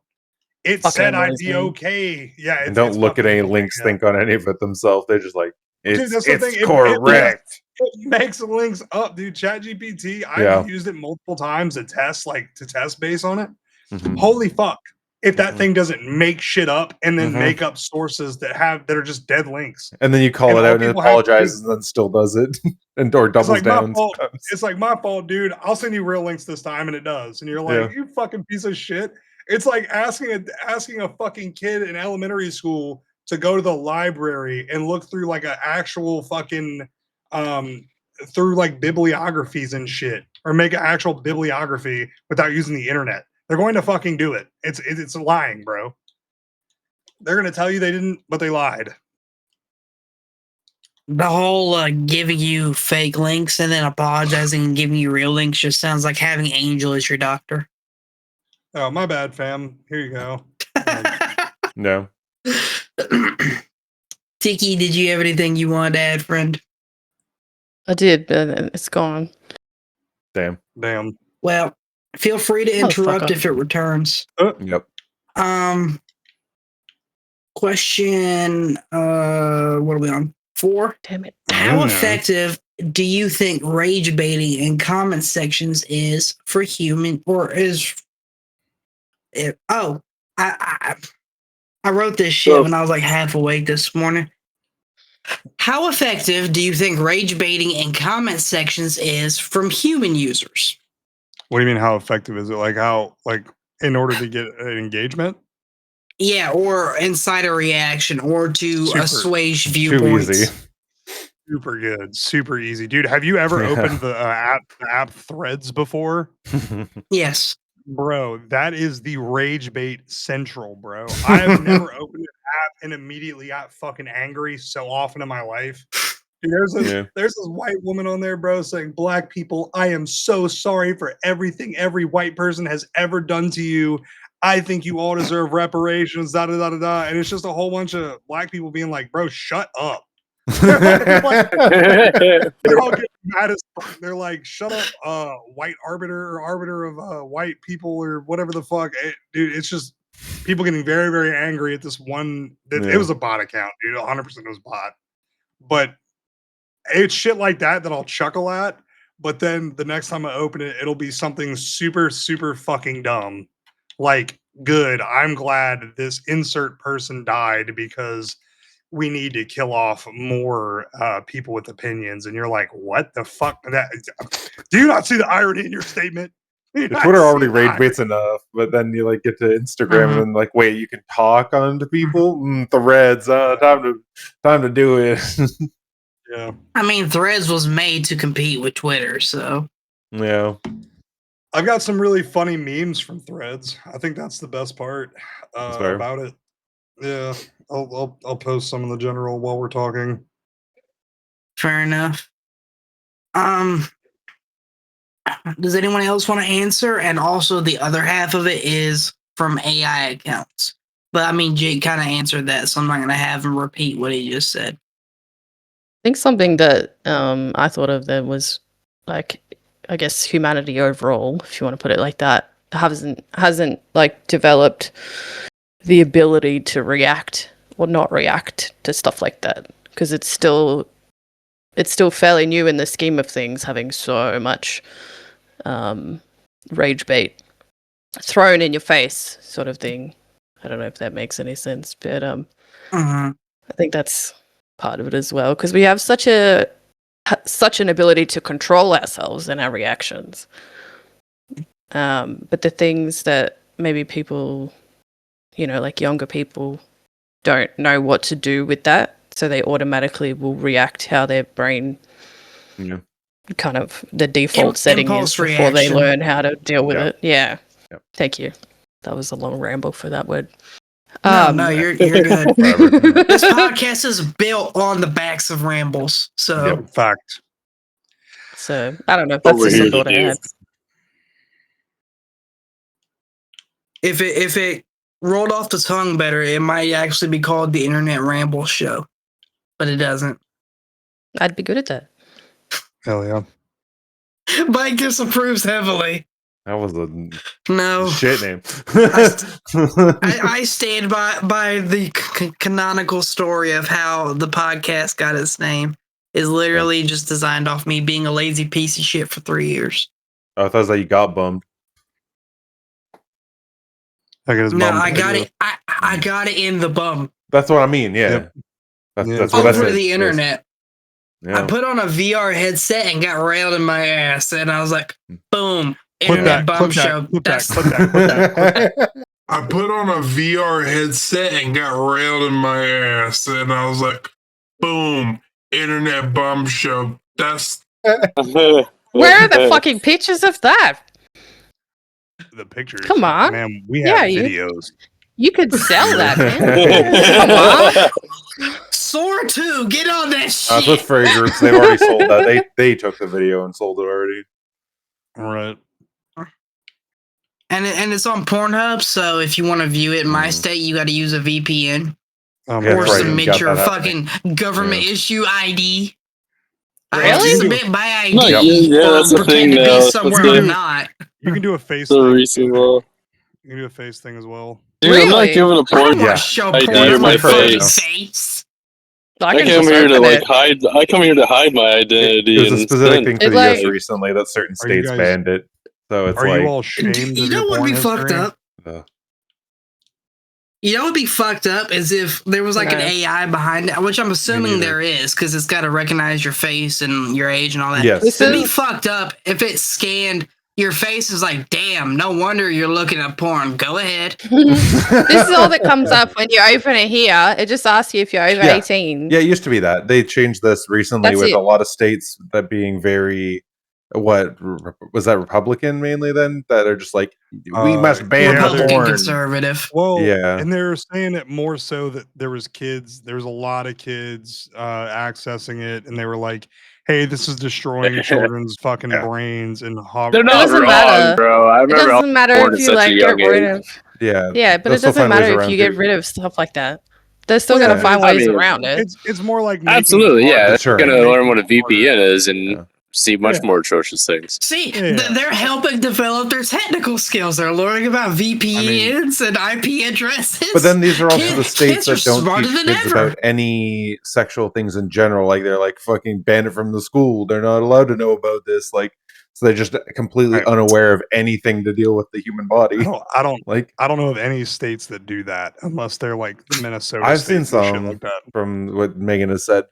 It said I'd be okay. Yeah, and don't look at any links, think on any of it themselves. They're just like, it's correct. It makes links up, dude. ChatGPT, I've used it multiple times to test base on it. Holy fuck. If that thing doesn't make shit up and then make up sources that are just dead links. And then you call it out and it apologizes and then still does it. and or doubles down. It's like my fault, dude. I'll send you real links this time, and it does. And you're like, you fucking piece of shit. It's like asking a fucking kid in elementary school to go to the library and look through like an actual fucking through like bibliographies and shit, or make an actual bibliography without using the internet. They're going to fucking do it. It's lying, bro. They're going to tell you they didn't, but they lied. The whole giving you fake links and then apologizing and giving you real links just sounds like having Angel as your doctor. Oh, my bad, fam. Here you go. No. Tiki, did you have anything you wanted to add, friend? I did, but it's gone. Damn. Well, feel free to interrupt if it returns. Yep. Question, what are we on? 4? Damn it. How effective do you think rage baiting in comment sections is for human, or is it? Oh, I wrote this shit when I was like half awake this morning. How effective do you think rage baiting in comment sections is from human users? What do you mean, how effective is it? Like how, like in order to get an engagement? Yeah, or incite a reaction, or to assuage viewpoints. Too easy. Super good. Super easy. Dude, have you ever opened the app Threads before? Yes. Bro, that is the rage bait central, bro. I have never opened an app and immediately got fucking angry so often in my life. Dude, there's this white woman on there, bro, saying, "Black people, I am so sorry for everything every white person has ever done to you. I think you all deserve reparations, da da da da da." And it's just a whole bunch of black people being like, "Bro, shut up." They're all getting mad as fuck. They're like, "Shut up, white arbiter of white people," or whatever the fuck. Dude, it's just people getting very, very angry at this one. It was a bot account, dude. 100% it was bot. But it's shit like that I'll chuckle at. But then the next time I open it, it'll be something super, super fucking dumb. Like, good. I'm glad this insert person died because we need to kill off more people with opinions. And you're like, what the fuck? Do you not see the irony in your statement? The Twitter already rage baits enough, but then you like get to Instagram and then like, wait, you can talk on to people? Threads, time to do it. Yeah. I mean, Threads was made to compete with Twitter, so. Yeah. I've got some really funny memes from Threads. I think that's the best part about it. Yeah. I'll post some in the general while we're talking. Fair enough. Does anyone else want to answer? And also the other half of it is from AI accounts. But I mean, Jake kind of answered that, so I'm not going to have him repeat what he just said. I think something that I thought of that was like, I guess humanity overall, if you want to put it like that, hasn't like developed the ability to react or not react to stuff like that, because it's still fairly new in the scheme of things, having so much rage bait thrown in your face sort of thing. I don't know if that makes any sense, but I think that's part of it as well, because we have such an ability to control ourselves and our reactions, but the things that maybe people, like younger people, don't know what to do with that, so they automatically will react how their brain kind of the default setting is before they learn how to deal with it. Thank you. That was a long ramble for that word. No, you're good. This podcast is built on the backs of rambles. So fact. So I don't know if that's just a thought I had. If it rolled off the tongue better, it might actually be called the Internet Ramble Show. But it doesn't. I'd be good at that. Hell yeah. Mike disapproves heavily. That was a no shit name. I stand by the canonical story of how the podcast got its name. Is literally just designed off me being a lazy piece of shit for 3 years. Oh, I thought it was like you got bummed. I got it. I got it in the bum. That's what I mean. Yeah. Yep. That's what I said. Over the internet. Yeah. I put on a VR headset and got railed in my ass, and I was like, boom. Internet bum show. I put on a VR headset and got railed in my ass, and I was like, boom, internet bum show. That's where are the fucking pictures of that? The pictures. Come on, man. We have videos. You could sell that, man. Come on. Soar 2, get on that shit. That's with furry groups. They've already sold that. They took the video and sold it already. All right. And it's on Pornhub, so if you want to view it in my state, you got to use a VPN. Or submit your fucking government issue ID. I have to submit my ID. Yeah, that's the thing now. Somewhere I'm not. You can do a face thing. You can do a face thing as well. Dude, I'm not giving a porn ID or my face. I come here to hide my identity. It was a specific thing for the US recently that certain states banned it. So it's are like, you all shamed? You know what would be fucked up? You know what would be fucked up is if there was like an AI behind it, which I'm assuming there is, because it's got to recognize your face and your age and all that. Yes. It'd be fucked up if it scanned your face. Is like, damn, no wonder you're looking at porn. Go ahead. This is all that comes up when you open it here. It just asks you if you're over 18. Yeah, it used to be that. They changed this recently with a lot of states that being very what was that Republican mainly then that are just like we must ban Republican porn. conservative. Well, Yeah. and they're saying it more so that there was a lot of kids accessing it, and they were like, "Hey, this is destroying children's fucking brains." And They're It not doesn't wrong, matter. bro. I It remember doesn't matter porn if at you such a like get young rid age. of. Yeah. Yeah, but they'll it still doesn't find ways matter if around you get it. rid of stuff like that. They're still Well, gonna find I ways mean, around it. it's more like Absolutely, making it yeah. harder. They're Deterrent. gonna learn what a Making it harder. VPN is and Yeah. see much Yeah. more atrocious things. See, Yeah. they're helping develop their technical skills. They're learning about VPNs and IP addresses. But then these are also the states kids are that don't smarter teach than kids ever. about any sexual things in general. Like they're like fucking banned it from the school. They're not allowed to know about this. Like so they're just completely Right. unaware of anything to deal with the human body. I don't Like know of any states that do that unless they're like the Minnesota I've states seen and shit some like that. from what Megan has said.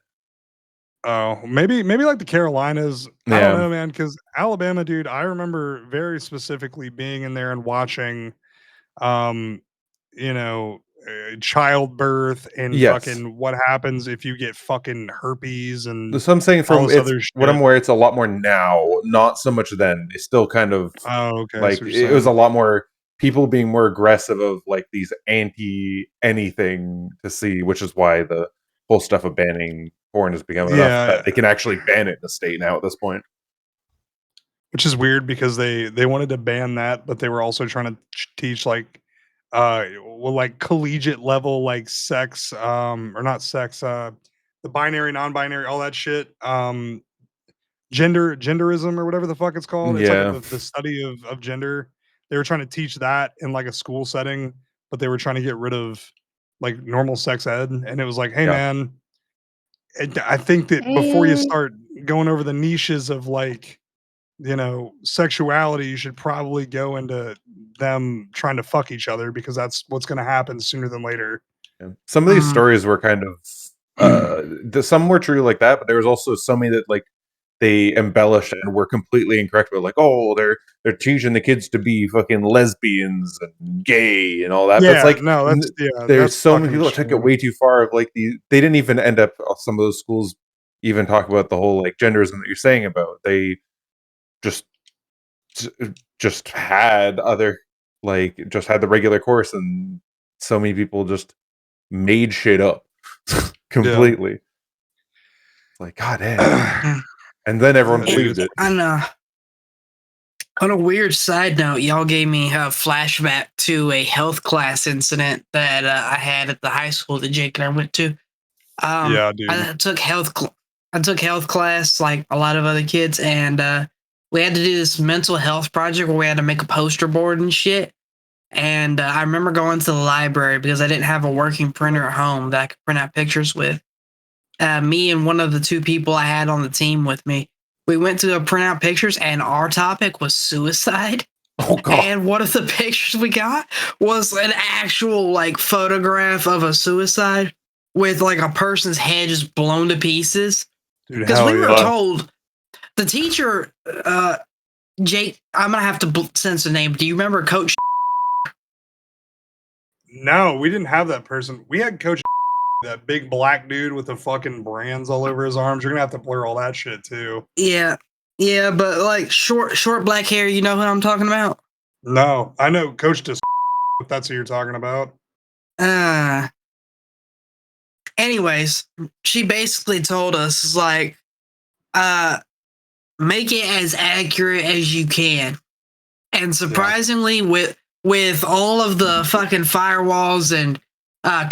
Oh, maybe like the Carolinas. I don't Yeah. know, man. Because Alabama, dude, I remember very specifically being in there and watching, um, childbirth and Yes. fucking what happens if you get fucking herpes and So I'm saying all from this it's other what I'm shit. aware, it's a lot more now, not so much then. It's still kind of Oh, okay. I see like what you're it was a saying. lot more people being more aggressive of like these anti anything to see, which is why the whole stuff of banning porn has become enough Yeah, that they can actually ban it in the state now at this point. which is weird because they wanted to ban that, but they were also trying to teach like like collegiate level like sex or not sex the binary non-binary all that shit genderism or whatever the fuck it's called. It's like Yeah. the study of gender. They were trying to teach that in like a school setting, but they were trying to get rid of like normal sex ed, and it was like, hey Yeah. man, I think that before you start going over the niches of like sexuality, you should probably go into them trying to fuck each other because that's what's going to happen sooner than later. Yeah. Some of these stories were kind of some were true like that, but there was also so many that like they embellished and were completely incorrect. But like, oh, they're teaching the kids to be fucking lesbians and gay and all that. But it's Yeah, like no, there's that's so many fucking people that took it extreme. way too far. Of like they didn't even end up some of those schools even talk about the whole like genderism that you're saying about. They just had other just had the regular course, and so many people just made shit up completely. It's like, god damn. And then everyone Yeah, believed dude. it. On a weird side note, y'all gave me a flashback to a health class incident that I had at the high school that Jake and I went to. Yeah, dude. I took health class like a lot of other kids, and we had to do this mental health project where we had to make a poster board and shit. And I remember going to the library because I didn't have a working printer at home that I could print out pictures with. Me and one of the two people I had on the team with me, we went to go print out pictures, and our topic was suicide. Oh god. And one of the pictures we got was an actual like photograph of a suicide with like a person's head just blown to pieces. Dude, Because hell we were yeah. told the teacher, Jake, I'm gonna have to censor the name. Do you remember Coach? No, we didn't have that person. We had Coach that big black dude with the fucking brands all over his arms. You're gonna have to blur all that shit too. Yeah, but like short black hair. You know who I'm talking about? No, I know Coach if that's who you're talking about. Anyways, she basically told us like, make it as accurate as you can. And surprisingly, with all of the fucking firewalls and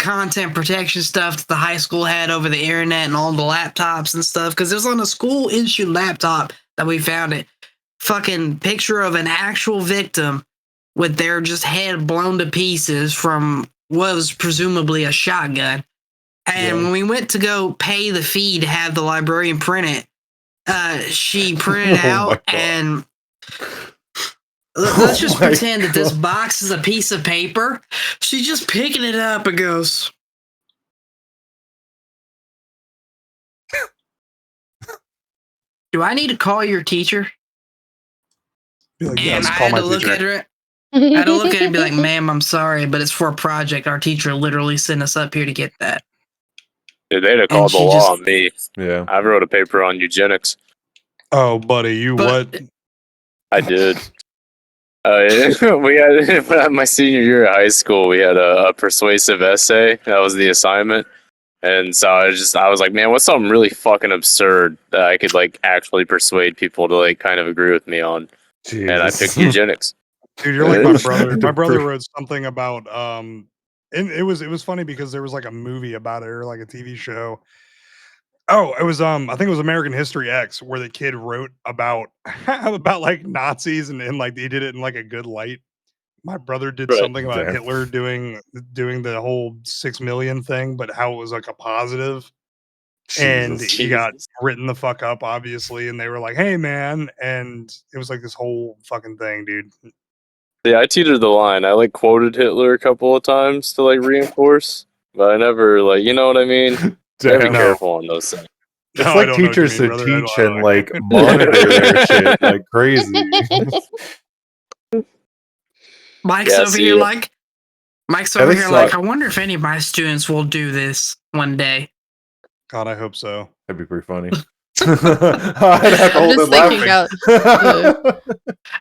content protection stuff that the high school had over the internet and all the laptops and stuff, because it was on a school issued laptop that we found it. Fucking picture of an actual victim with their just head blown to pieces from what was presumably a shotgun. And when we went to go pay the fee to have the librarian print it, she printed it out and let's just pretend that this box is a piece of paper. She's just picking it up and goes, do I need to call your teacher? Be like, And yes, I call had my to look teacher. at her. I had to look at her and be like, ma'am, I'm sorry, but it's for a project. Our teacher literally sent us up here to get that. Dude, they'd have called the law on me. Yeah. I wrote a paper on eugenics. Oh, buddy, you what? I did. We had my senior year of high school. We had a persuasive essay. That was the assignment, and so I was like, man, what's something really fucking absurd that I could like actually persuade people to like kind of agree with me on? Jesus. And I picked eugenics. Dude, you're like my brother. My brother wrote something about and it was funny because there was like a movie about it or like a TV show. Oh, it was I think it was American History X where the kid wrote about about like Nazis and like they did it in like a good light. My brother did Right. something about Damn. Hitler doing the whole 6 million thing, but how it was like a positive. And Jesus. he got written the fuck up, obviously, and they were like, "Hey, man," and it was like this whole fucking thing, dude. Yeah, I teetered the line. I like quoted Hitler a couple of times to like reinforce, but I never like, you know what I mean? Gotta be Damn. careful on those things. It's No, I like don't know what you teachers mean, to brother. I teach don't and know. like monitor their shit like crazy. Mike's Yeah, over see, here like, Mike's over this here like, sucks. I wonder if any of my students will do this one day. God, I hope so. That'd be pretty funny. I'd have to I'm hold just it thinking laughing. out.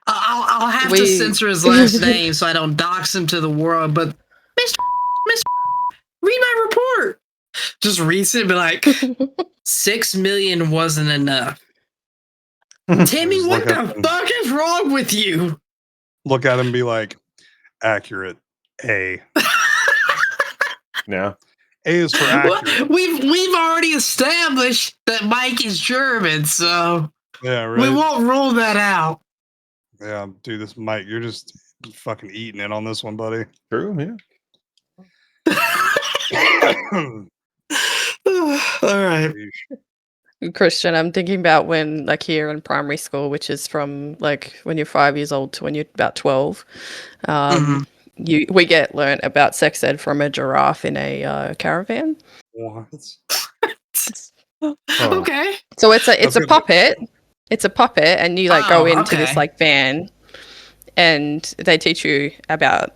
I'll have to censor his last name so I don't dox him to the world. But Mr. Read my report. Just reads it and be like, 6 million wasn't enough. Timmy, Just what look at the them. fuck is wrong with you? Look at him and be like, accurate. A. Yeah. A is for Well, accurate. we've already established that Mike is German, so Yeah, right. we won't rule that out. Yeah, dude, this Mike, you're just fucking eating it on this one, buddy. True, yeah. All right. Christian, I'm thinking about when, like, here in primary school, which is from like when you're 5 years old to when you're about 12, we get learnt about sex ed from a giraffe in a caravan. What? Okay. So it's a That's good. puppet. It's a puppet, and you like go into this okay. like van, and they teach you about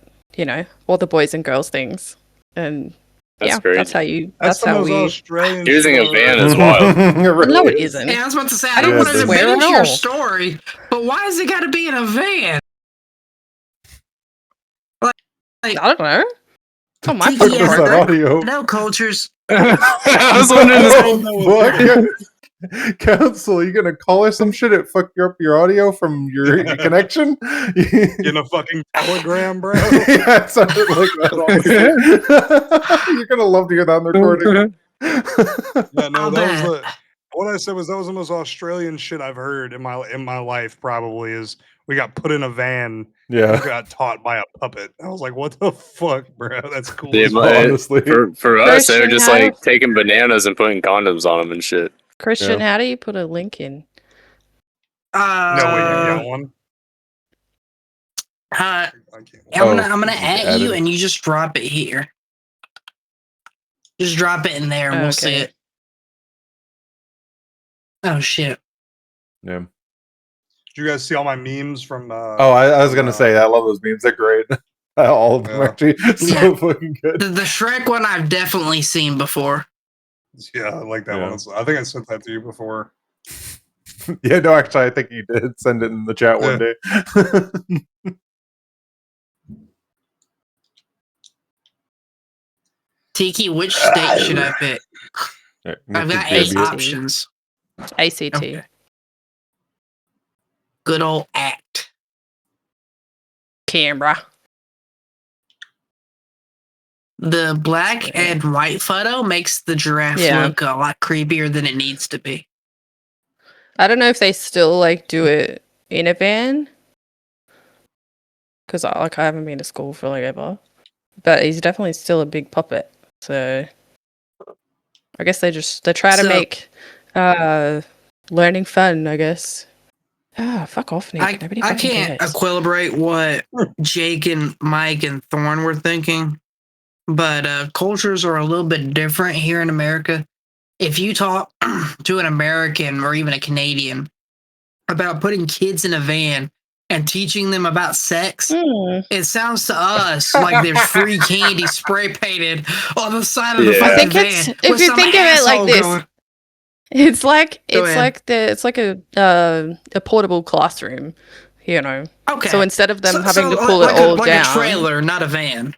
all the boys and girls things, and That's great. that's how you. That's That's how the most we. Australian Using shit a I've van ever is heard. wild. No, it isn't. Yeah, I was about to say, I I don't don't want to swear finish at your all. story, but why is it got to be in a van? I don't know. Oh, my Tiki, fucking What's that program. audio? No cultures. I was wondering this whole Fuck. Council, you gonna call us some shit? It fucked up your audio from your connection? Getting a fucking telegram, bro. Yeah, it sounded like that. Honestly. You're gonna love to hear that on the recording. Yeah, no, I'll that was bet. what I said was that was the most Australian shit I've heard in my life. Probably is we got put in a van. Yeah. And got taught by a puppet. I was like, what the fuck, bro? That's cool. Yeah, as but fuck. honestly. for us, they were Christian, just how like taking bananas and putting condoms on them and shit. Christian, Yeah. how do you put a link in? No way, you got one. I'm Oh, gonna you at you, added- and you just drop it here. Just drop it in there, and we'll see Okay. it. Oh shit! Yeah. Did you guys see all my memes from? Oh, I was gonna say I love those memes. They're great. All of them Yeah. are actually so Yeah. fucking good. The Shrek one I've definitely seen before. Yeah, I like that Yeah. one. I think I sent that to you before. Yeah, no, actually, I think you did send it in the chat one day. Tiki, which state should I pick? Yeah, I've got contribute. 8 options. ACT. Okay. Good old act. Canberra. The black and white photo makes the giraffe Yeah. look a lot creepier than it needs to be. I don't know if they still like do it in a van, because I haven't been to school for like ever. But he's definitely still a big puppet. So I guess they try to So- make learning fun, I guess. Ah, fuck off, Nick. Nobody I fucking can't cares. equilibrate what Jake and Mike and Thorn were thinking, but cultures are a little bit different here in America. If you talk to an American or even a Canadian about putting kids in a van and teaching them about sex, it sounds to us like there's free candy spray painted on the side of the Yeah. fucking I think van. it's- with if you some think of it like asshole this, going, It's like Go it's like a portable classroom, you know. Okay. So instead of them having to pull it like all like down, a trailer, not a van.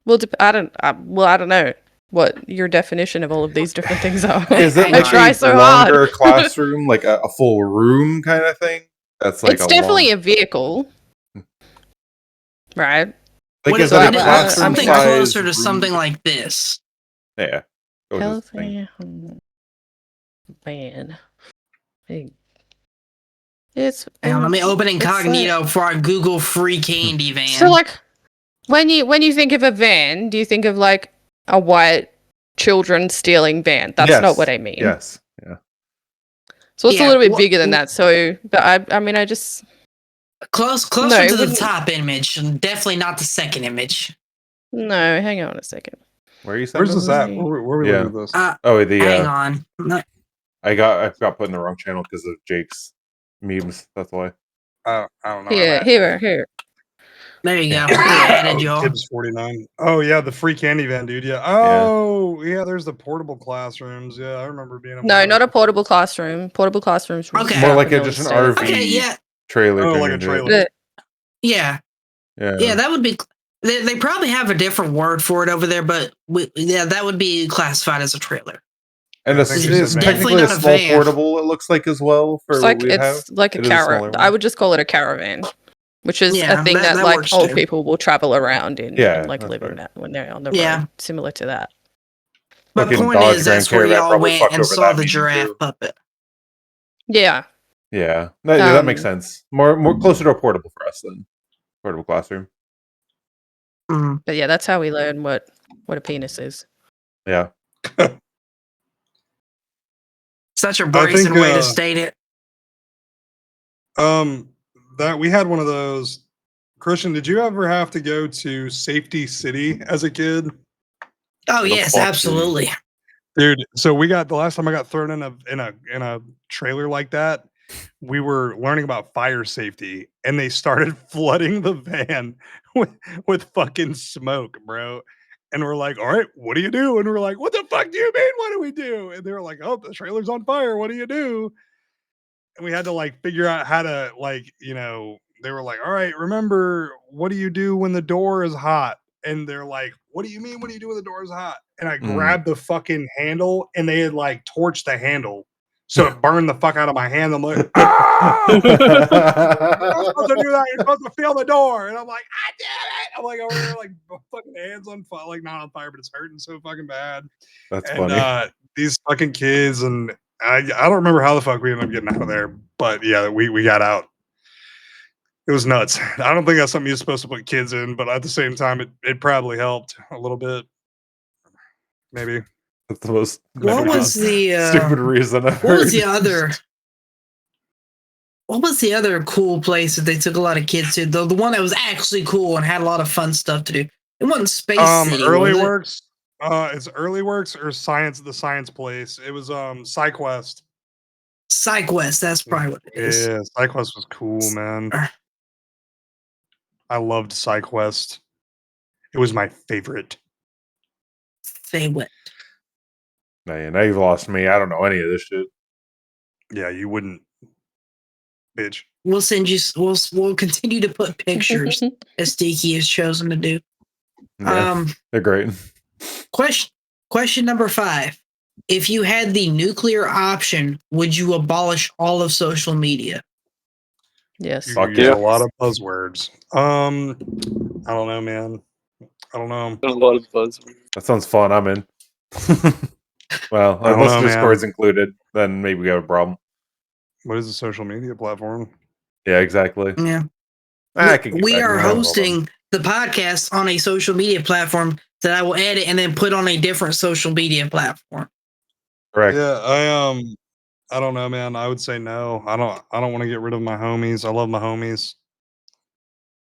well, I don't know what your definition of all of these different things are. Is it I like try a so longer hard. classroom, like a full room kind of thing? That's like It's definitely a vehicle, right? Like, is So it a classroom something size closer to room? something like this? Yeah. Go with this thing. Healthy van. It's Hang on, let me open it's incognito like- for our Google free candy van. So like when you think of a van, do you think of like a white children stealing van? That's not what I mean. Yes. Yeah. So it's a little bit bigger than that. So, but I mean, I just closer No, to the wouldn't- top image, and definitely not the second image. no. Hang on a second. Where are you Where's sending this this? at? Where are we looking at this? Hang on. No, I got put in the wrong channel because of Jake's memes. That's why. I don't know. Here. there you go. I added y'all. Tibs 49. Oh yeah, the free candy van, dude. Yeah. Oh yeah, there's the portable classrooms. Yeah, I remember being. No, not a portable classroom. Portable classrooms. Okay. More like when just it an was RV safe. Okay, yeah. trailer. Oh, turning like a into trailer. it. Yeah. Yeah. That would be. They probably have a different word for it over there, but that would be classified as a trailer. And I think it's you said van. technically Definitely a not a small van. portable. It looks like as well for It's what like we have. it's like a It is a smaller caravan. one. I would just call it a caravan, which is Yeah, a thing that that like works old too. people will travel around in, Yeah, and like that's live in right. that when they're on the Yeah. road, similar to that. My Fucking point Dodge is, Grand that's where Caravan y'all probably went fucked and over saw that the meme, giraffe too. puppet. Yeah. Yeah, that makes Um, sense. More closer to a portable for us than portable classroom. Mhm. But yeah, that's how we learn what a penis is. Yeah. Such a I brazen think, way to state it. That we had one of those. Christian, did you ever have to go to Safety City as a kid? Oh Little yes, Fox absolutely. Dude, so we got the last time I got thrown in a trailer like that, we were learning about fire safety and they started flooding the van with fucking smoke, bro. And we're like, all right, what do you do? And we're like, what the fuck do you mean? What do we do? And they were like, oh, the trailer's on fire. What do you do? And we had to like figure out how to they were like, all right, remember, what do you do when the door is hot? And they're like, what do you mean? What do you do when the door is hot? And I grabbed the fucking handle and they had like torched the handle. So it burned the fuck out of my hand. I'm like, ah! You're not supposed to do that. You're supposed to feel the door. And I'm like, ah, damn it. I'm like over there, like fucking hands on fire, like not on fire, but it's hurting so fucking bad. That's And funny. these fucking kids, and I don't remember how the fuck we ended up getting out of there, but yeah, we got out. It was nuts. I don't think that's something you're supposed to put kids in, but at the same time, it probably helped a little bit. Maybe. That's the most What was the stupid reason I've what was heard. the other? What was the other cool place that they took a lot of kids to? The one that was actually cool and had a lot of fun stuff to do. It wasn't Space City. Early was it? Works. It's Early Works or the science place. It was PsyQuest. PsyQuest, that's probably what it is. Yeah, PsyQuest was cool, man. I loved PsyQuest. It was my favorite. Favorite. Now you've lost me. I don't know any of this shit. Yeah, you wouldn't, bitch. We'll send you. We'll continue to put pictures as Tiki has chosen to do. Yeah, they're great. Question number 5. If you had the nuclear option, would you abolish all of social media? Yes. You Fuck use yeah. a lot of buzzwords. I don't know, man. I don't know. A lot of buzz. That sounds fun. I'm in. Well, I don't unless know, Discord's man. included, then maybe we have a problem. What is a social media platform? Yeah, exactly. Yeah. I can get We back are to that. Hold on. hosting the podcast on a social media platform that I will edit and then put on a different social media platform. Correct. Yeah, I don't know, man. I would say no. I don't want to get rid of my homies. I love my homies.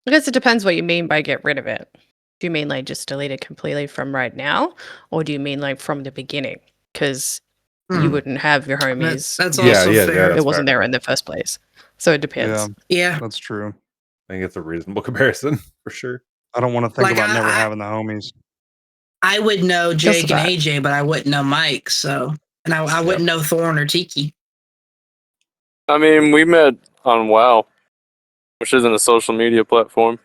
I guess it depends what you mean by get rid of it. Do you mean like just delete it completely from right now, or do you mean like from the beginning? Because you wouldn't have your homies. That's Yeah, also yeah, fair. It wasn't there in the first place. So it Yeah, depends. Yeah. that's true. I think it's a reasonable comparison for sure. I don't want to think Like, about never I- having the homies. I would know Just Jake and about. AJ, but I wouldn't know Mike. So, and I wouldn't know Thorn or Tiki. I mean, we met on WoW, which isn't a social media platform.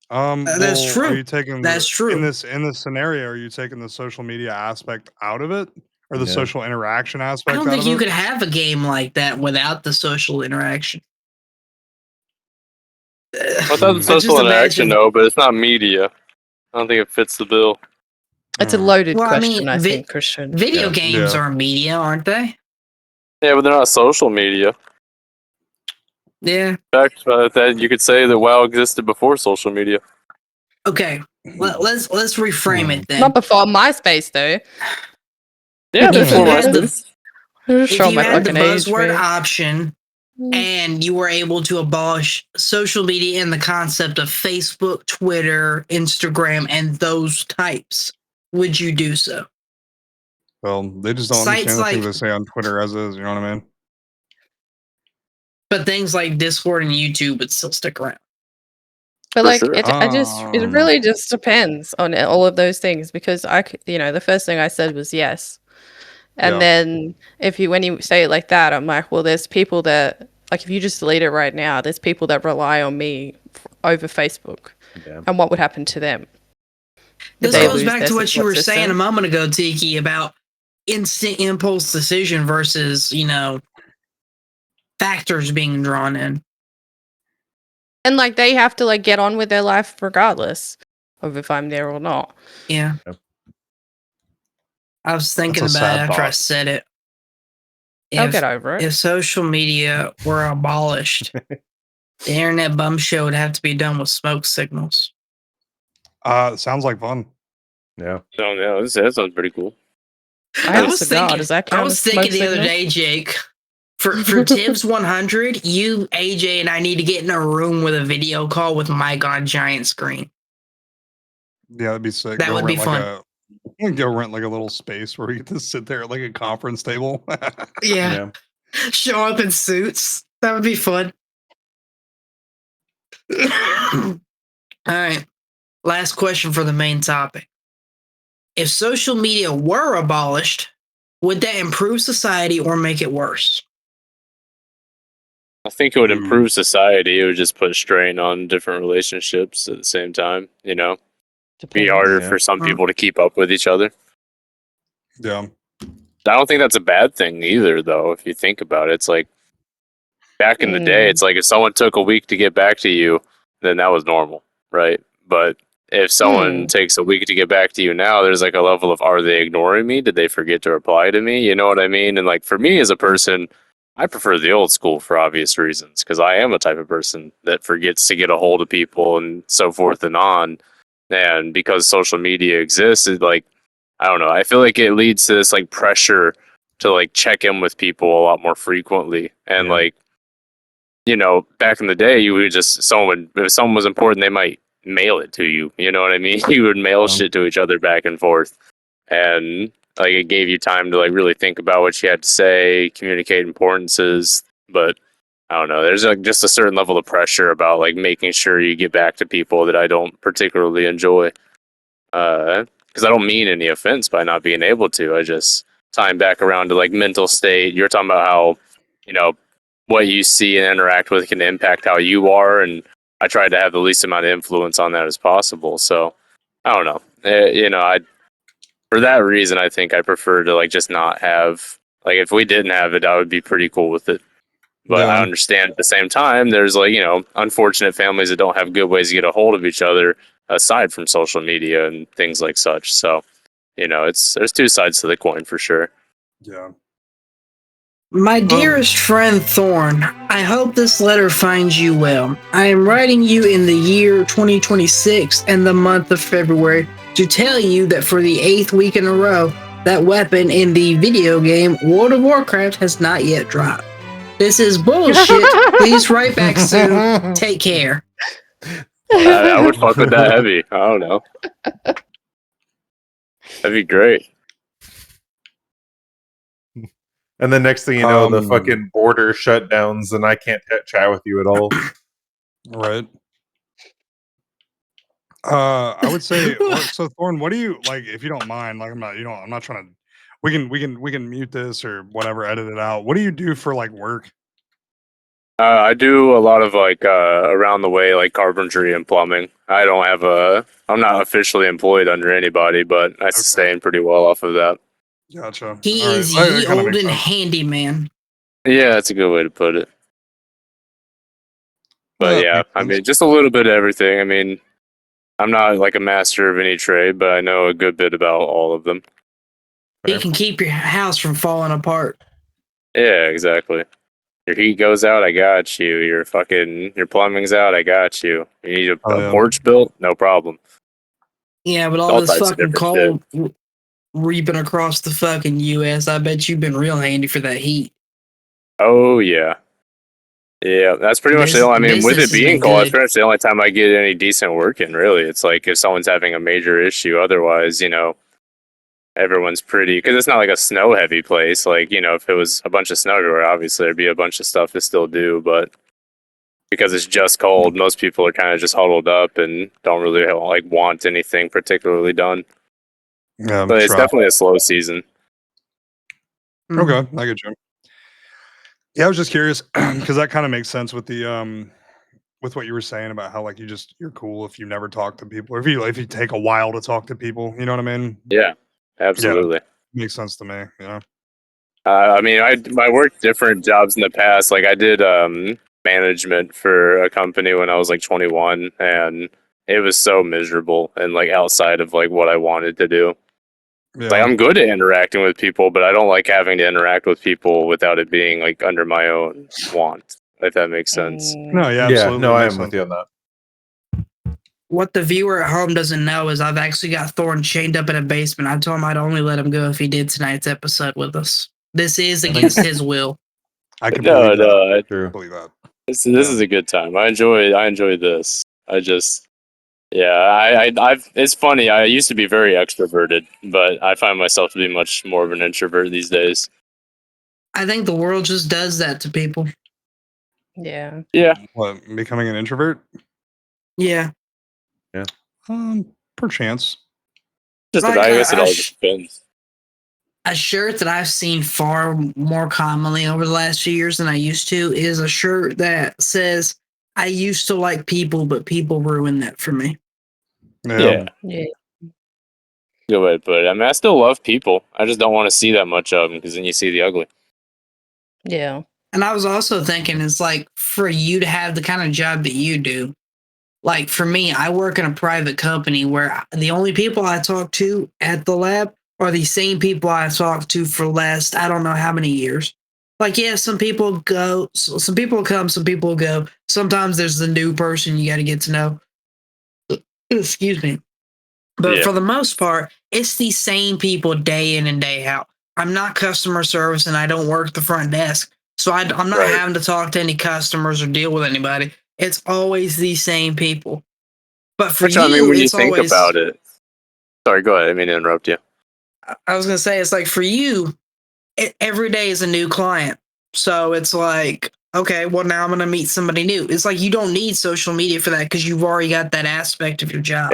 That's Well, true. are you taking That's true. in this scenario? Are you taking the social media aspect out of it, or the Yeah. social interaction I aspect? don't out think of you it? could have a game like that without the social interaction. Without the I social just interaction, imagine. no, but it's not media. I don't think it fits the bill. It's a loaded Well, I question, mean, I think, Christian. video Yeah. games Yeah. are media, aren't they? Yeah, but they're not social media. Yeah. In fact, that you could say that WoW existed before social media. Okay. Let's reframe it then. Not before MySpace, though. Yeah, If before you had the MySpace. if Show you my had the fucking age, buzzword man. option and you were able to abolish social media and the concept of Facebook, Twitter, Instagram, and those types, would you do so? Well, they just don't Sites understand the things like- they say on Twitter as is. You know what I mean? But things like Discord and YouTube would still stick around. But For like, sure. it really just depends on all of those things, because the first thing I said was yes. And Yeah. then when you say it like that, I'm like, well, there's people that, like, if you just delete it right now, there's people that rely on me over Facebook. Yeah. And what would happen to them? This they goes lose back their to what you support were saying a system? moment ago, Tiki, about instant impulse decision versus, factors being drawn in. And like, they have to like get on with their life regardless of if I'm there or not. Yeah. Yep. I was thinking That's a about it sad after I thought. said it. I'll get over it. If social media were abolished, the internet bum show would have to be done with smoke signals. Sounds like fun. Yeah. So, yeah, that sounds pretty cool. I have a cigar. Does that count I was as thinking smoke the other signal? day, Jake, for Tibs 100, you, AJ, and I need to get in a room with a video call with Mike on a giant screen. Yeah, that'd be sick. That would be fun. Go rent like a little space where we get to sit there at like a conference table. Yeah. Show up in suits. That would be fun. All right. Last question for the main topic. If social media were abolished, would that improve society or make it worse? I think it would improve society. It would just put strain on different relationships at the same time. Be harder for some people to keep up with each other. Yeah. I don't think that's a bad thing either, though. If you think about it, it's like back in the day, it's like if someone took a week to get back to you, then that was normal, right? But if someone takes a week to get back to you now, there's like a level of, are they ignoring me? Did they forget to reply to me? You know what I mean? And like for me as a person, I prefer the old school for obvious reasons, because I am a type of person that forgets to get a hold of people and so forth and on. And because social media exists, it's like, I don't know, I feel like it leads to this like pressure to like check in with people a lot more frequently. And like, back in the day, you would just, if someone was important, they might mail it to you. You know what I mean? You would mail shit to each other back and forth. And like, it gave you time to like really think about what you had to say, communicate importances. But I don't know, there's like just a certain level of pressure about like making sure you get back to people that I don't particularly enjoy. Because I don't mean any offense by not being able to. I just time back around to like mental state. You're talking about how, what you see and interact with can impact how you are. And I try to have the least amount of influence on that as possible. So I don't know. For that reason, I think I prefer to like just not have, like, if we didn't have it, I would be pretty cool with it. But I understand at the same time, there's like, unfortunate families that don't have good ways to get a hold of each other aside from social media and things like such. So, there's two sides to the coin for sure. Yeah. My dearest friend Thorn, I hope this letter finds you well. I am writing you in the year 2026 and the month of February to tell you that for the 8th week in a row, that weapon in the video game World of Warcraft has not yet dropped. This is bullshit. Please write back soon. Take care. I would fuck with that heavy. I don't know. That'd be great. And then next thing you know, the fucking border shutdowns, and I can't chat with you at all. Right. I would say, so Thorn, what do you like? If you don't mind, like, I'm not trying to. We can mute this or whatever, edit it out. What do you do for like work? I do a lot of like around the way like carpentry and plumbing. I'm not officially employed under anybody, but I sustain pretty well off of that. Gotcha. He All right. is That ye kinda old makes and sense. handyman. Yeah, that's a good way to put it. But That yeah, makes I sense. mean, just a little bit of everything. I mean, I'm not like a master of any trade, but I know a good bit about all of them. He can keep your house from falling apart. Yeah, exactly. Your heat goes out, I got you. Your plumbing's out, I got you. You need a yeah. porch built, no problem. Yeah, but all All this types of fucking different shit. cold reaping across the fucking U.S., I bet you've been real handy for that heat. Oh yeah. Yeah, that's pretty much the only, I mean, with Business it has being been cold, that's good. pretty much the only time I get any decent work in, really. It's like if someone's having a major issue, otherwise, everyone's pretty, because it's not like a snow heavy place. Like, if it was a bunch of snow everywhere, obviously there'd be a bunch of stuff to still do, but because it's just cold, most people are kind of just huddled up and don't really like want anything particularly done. Yeah, But it's try. definitely a slow season. Okay, I get you. Yeah, I was just curious because that kind of makes sense with the with what you were saying about how like you're cool if you never talk to people or if you take a while to talk to people. You know what I mean? Yeah, Yeah, absolutely. makes sense to me. Yeah. I mean, I worked different jobs in the past. Like I did management for a company when I was like 21, and it was so miserable and like outside of like what I wanted to do. Like Yeah. I'm good at interacting with people, but I don't like having to interact with people without it being like under my own want. If that makes sense. No, yeah, Yeah, absolutely. no, It I makes am with sense. you on that. What the viewer at home doesn't know is I've actually got Thorn chained up in a basement. I told him I'd only let him go if he did tonight's episode with us. This is against his will. I can No, believe that. no, True. Believe that. this is a good time. I enjoy this. Yeah, I've. It's funny. I used to be very extroverted, but I find myself to be much more of an introvert these days. I think the world just does that to people. Yeah. Yeah, What, becoming an introvert? Yeah. Perchance. just Like I guess it all just depends. a shirt that I've seen far more commonly over the last few years than I used to is a shirt that says, I used to like people, but people ruined that for me. Yeah, Yeah. good way to put it. I mean, I still love people. I just don't want to see that much of them because then you see the ugly. Yeah. And I was also thinking, it's like for you to have the kind of job that you do, like for me, I work in a private company where the only people I talk to at the lab are the same people I've talked to for the last, I don't know how many years. Like, yeah, some people go, some people come, some people go. Sometimes there's the new person you got to get to know. Excuse me. But Yeah, for the most part, it's the same people day in and day out. I'm not customer service and I don't work the front desk. So I'm not right. having to talk to any customers or deal with anybody. It's always the same people. But for Which I mean, you, when you it's think always, about it. Sorry, go ahead. I mean to interrupt you. I was going to say, it's like for you, every day is a new client. So it's like, okay, well, now I'm going to meet somebody new. It's like you don't need social media for that because you've already got that aspect of your job.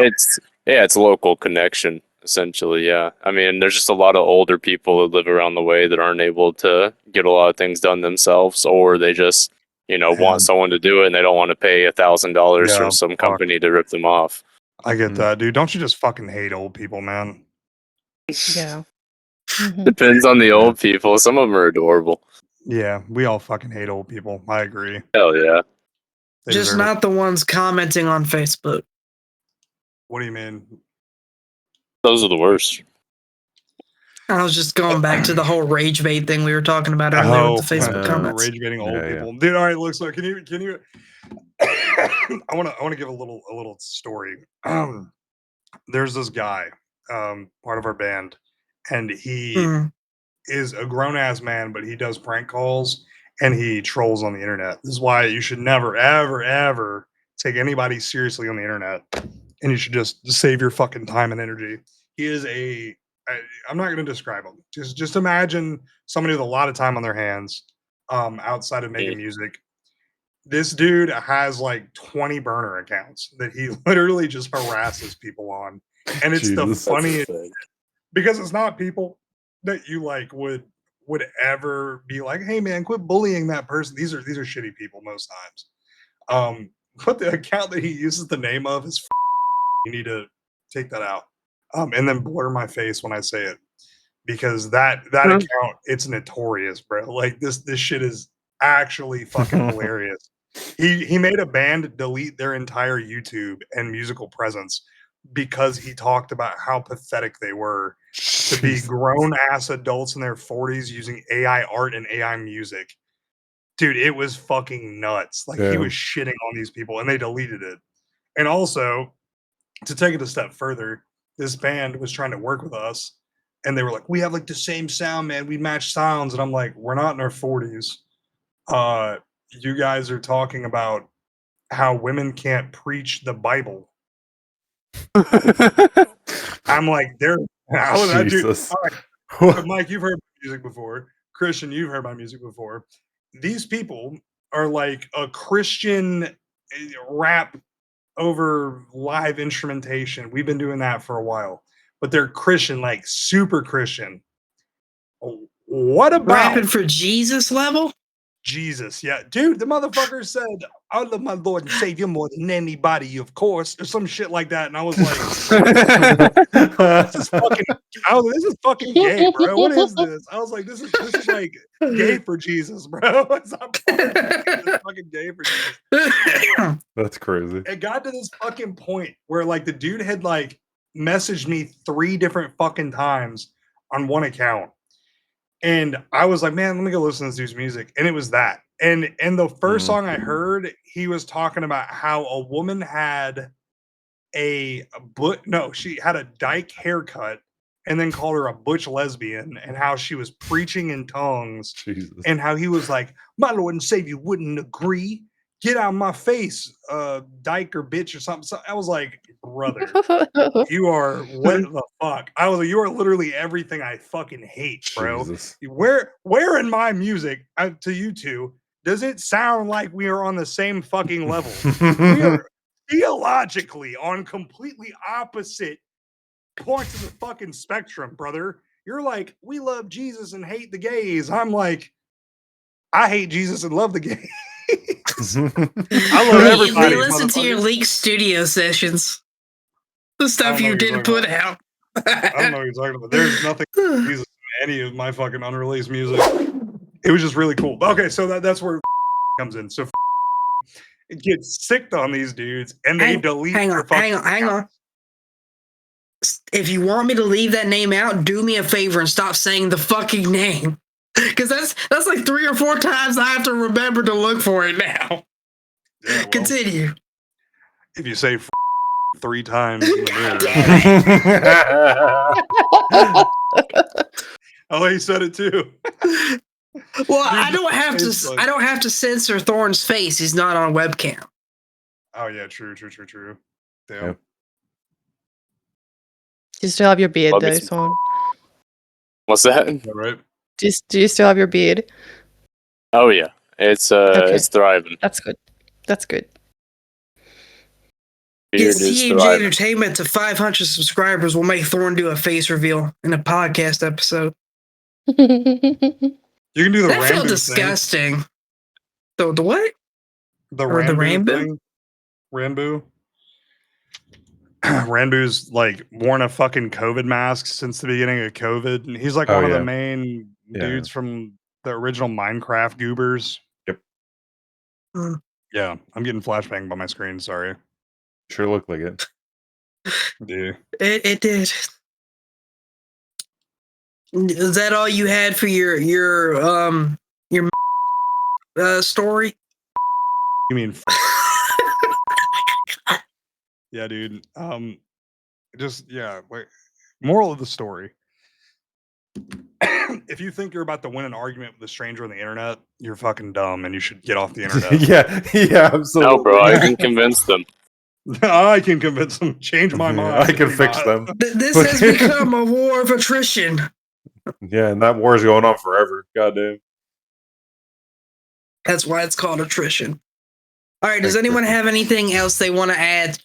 It's local connection essentially. Yeah, I mean, there's just a lot of older people that live around the way that aren't able to get a lot of things done themselves, or they just want someone to do it and they don't want to pay $1,000 Yeah, from some fuck. company to rip them off. I get that, dude. Don't you just fucking hate old people, man? Yeah. Depends on the old people. Some of them are adorable. Yeah, we all fucking hate old people. I agree. Hell yeah. They Just deserve it. not the ones commenting on Facebook. What do you mean? Those are the worst. I was just going back to the whole rage bait thing we were talking about earlier with the Facebook comments. Rage baiting old Yeah, yeah. people, dude. All right, look. So can you? I want to give a little story. There's this guy, part of our band, and he is a grown ass man, but he does prank calls and he trolls on the internet. This is why you should never, ever, ever take anybody seriously on the internet, and you should just save your fucking time and energy. He is I'm not going to describe him. Just imagine somebody with a lot of time on their hands, outside of making music. This dude has like 20 burner accounts that he literally just harasses people on. And it's the funniest because it's not people that you like would ever be like, hey man, quit bullying that person. These are shitty people most times. But the account that he uses the name of is you need to take that out. And then blur my face when I say it. Because that account, it's notorious, bro. Like this shit is actually fucking hilarious. He made a band delete their entire YouTube and musical presence because he talked about how pathetic they were to be grown ass adults in their 40s using AI art and AI music. Dude, it was fucking nuts. Like he was shitting on these people and they deleted it. And also, to take it a step further, this band was trying to work with us and they were like, we have like the same sound, man. We match sounds. And I'm like, we're not in our 40s. You guys are talking about how women can't preach the Bible. I'm like, how is that dude? All right. Mike, you've heard my music before. Christian, you've heard my music before. These people are like a Christian rap over live instrumentation. We've been doing that for a while, but they're Christian, like super Christian. What about rapping for Jesus level? Jesus, yeah, dude, the motherfucker said, "I love my Lord and Savior more than anybody, of course," or some shit like that, and I was like, "This is fucking gay, bro. What is this?" I was like, "This is like gay for Jesus, bro. It's fucking gay for Jesus." That's crazy. It got to this fucking point where like the dude had like messaged me 3 different fucking times on one account. And I was like, man, let me go listen to this dude's music. And it was that. And the first song I heard, he was talking about how a woman had she had a dyke haircut and then called her a butch lesbian and how she was preaching in tongues. Jesus. And how he was like, my Lord and Savior wouldn't agree. Get out of my face, dyke or bitch or something. So I was like, brother, you are what the fuck? I was like, you are literally everything I fucking hate, bro. Jesus. Where in my music, to you two, does it sound like we are on the same fucking level? We are theologically on completely opposite points of the fucking spectrum, brother. You're like, we love Jesus and hate the gays. I'm like, I hate Jesus and love the gays. I love everybody. They listen to your leaked studio sessions. The stuff you didn't put out. I don't know what you're talking about. There's nothing Jesus in any of my fucking unreleased music. It was just really cool. Okay, so that's where comes in. So it gets sicked on these dudes and they delete hang on. If you want me to leave that name out, do me a favor and stop saying the fucking name. Because that's like 3 or 4 times I have to remember to look for it now. Yeah, well, continue. If you say 3 times in the mirror. Oh, he said it too. Well, I don't have to censor Thorn's face. He's not on webcam. Oh yeah, true. Damn. Yep. Do you still have your beard though, Thorn? What's that? Right. Do you still have your beard? Oh yeah, it's thriving. That's good. That's good. Get CAMJ Entertainment to 500 subscribers. We'll make Thorn do a face reveal in a podcast episode. You can do the that felt disgusting. Thing. The what? The Rambo. Rambo. Ranbu's like worn a fucking COVID mask since the beginning of COVID, and he's like one of the main dudes from the original Minecraft goobers. Yep. Yeah, I'm getting flashbang by my screen. Sorry. Sure looked like it. Yeah. It did. Is that all you had for your story? You mean? Yeah, dude. Wait. Moral of the story: if you think you're about to win an argument with a stranger on the internet, you're fucking dumb, and you should get off the internet. yeah, absolutely. No, bro, I can convince them. I can convince them. Change my mind. I can fix them. This has become a war of attrition. Yeah, and that war is going on forever. Goddamn. That's why it's called attrition. All right. Does anyone have anything else they want to add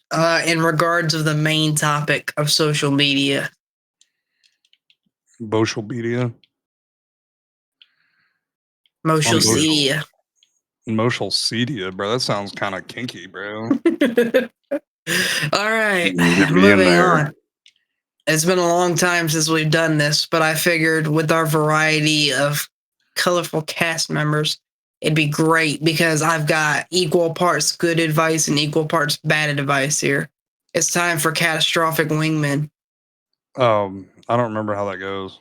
in regards of the main topic of social media? Social media. Social media. Social media, bro. That sounds kind of kinky, bro. All right. Get me in Moving there. on. It's been a long time since we've done this, but I figured with our variety of colorful cast members, it'd be great because I've got equal parts good advice and equal parts bad advice here. It's time for Catastrophic Wingmen. I don't remember how that goes.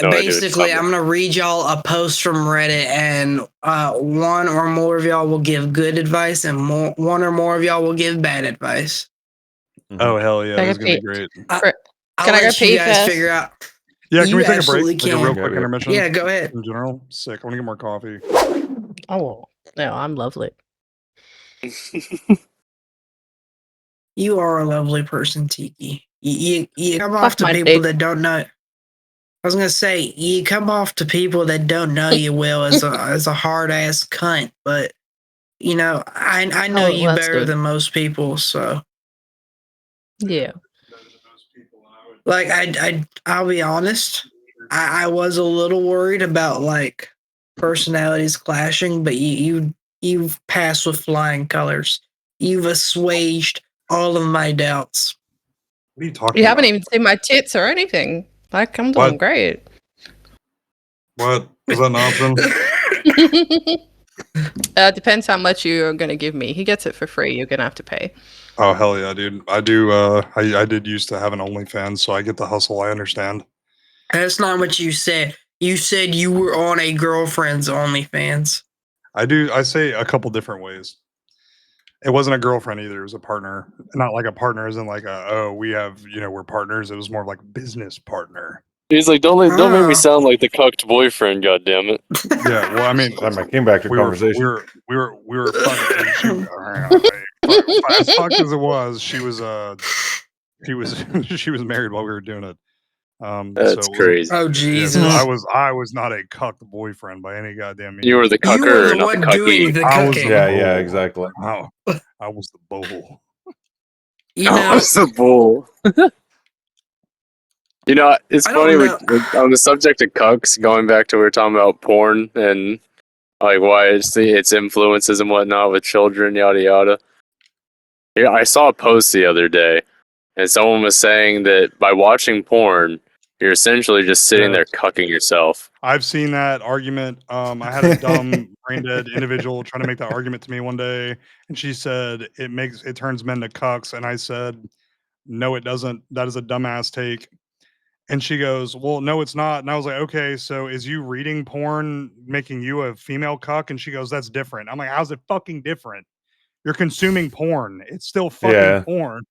No, Basically, I'm going to read y'all a post from Reddit, and one or more of y'all will give good advice, and one or more of y'all will give bad advice. Oh, hell yeah. This is going to be great. I'll let you guys figure out. Yeah, can we take a break? absolutely Like a real quick intermission? Yeah, go ahead. In general, sick. I want to get more coffee. Oh, no, I'm lovely. You are a lovely person, Tiki. You come off to my people dick. that don't know. I was gonna say you come off to people that don't know you well as a hard ass cunt, but you know I know you that's better good. than most people, so Yeah. like I'll be honest, I was a little worried about like personalities clashing, but you've passed with flying colors. You've assuaged all of my doubts. What are you talking You about? haven't even seen my tits or anything. Like, I'm doing great. What? Is that an option? Depends how much you're going to give me. He gets it for free. You're going to have to pay. Oh, hell yeah, dude. I do. I did used to have an OnlyFans, so I get the hustle. I understand. That's not what you said. You said you were on a girlfriend's OnlyFans. I do. I say a couple different ways. It wasn't a girlfriend either. It was a partner. Not like a partner as in like we have, we're partners. It was more of like a business partner. He's like, don't make me sound like the cucked boyfriend. God damn it. Yeah, well, I mean, I came back to conversation. We were fucking. As fucked as it was, she was she was married while we were doing it. That's crazy. Oh Jesus! Yeah, so I was not a cucked boyfriend by any goddamn means. You were the cucker, you were the not one the cucky. doing the I was cooking. Yeah, exactly. Wow, I was the bull. You I know, was the bull. You know, it's funny on the subject of cucks. Going back to we were talking about porn and like why its influences and whatnot with children, yada yada. Yeah, I saw a post the other day, and someone was saying that by watching porn, you're essentially just sitting there cucking yourself. I've seen that argument. I had a dumb brain dead individual trying to make that argument to me one day, and she said it turns men to cucks, and I said, no, it doesn't. That is a dumbass take. And she goes, well, no, it's not. And I was like, okay, so is you reading porn making you a female cuck? And she goes, that's different. I'm like, how's it fucking different? You're consuming porn. It's still fucking porn.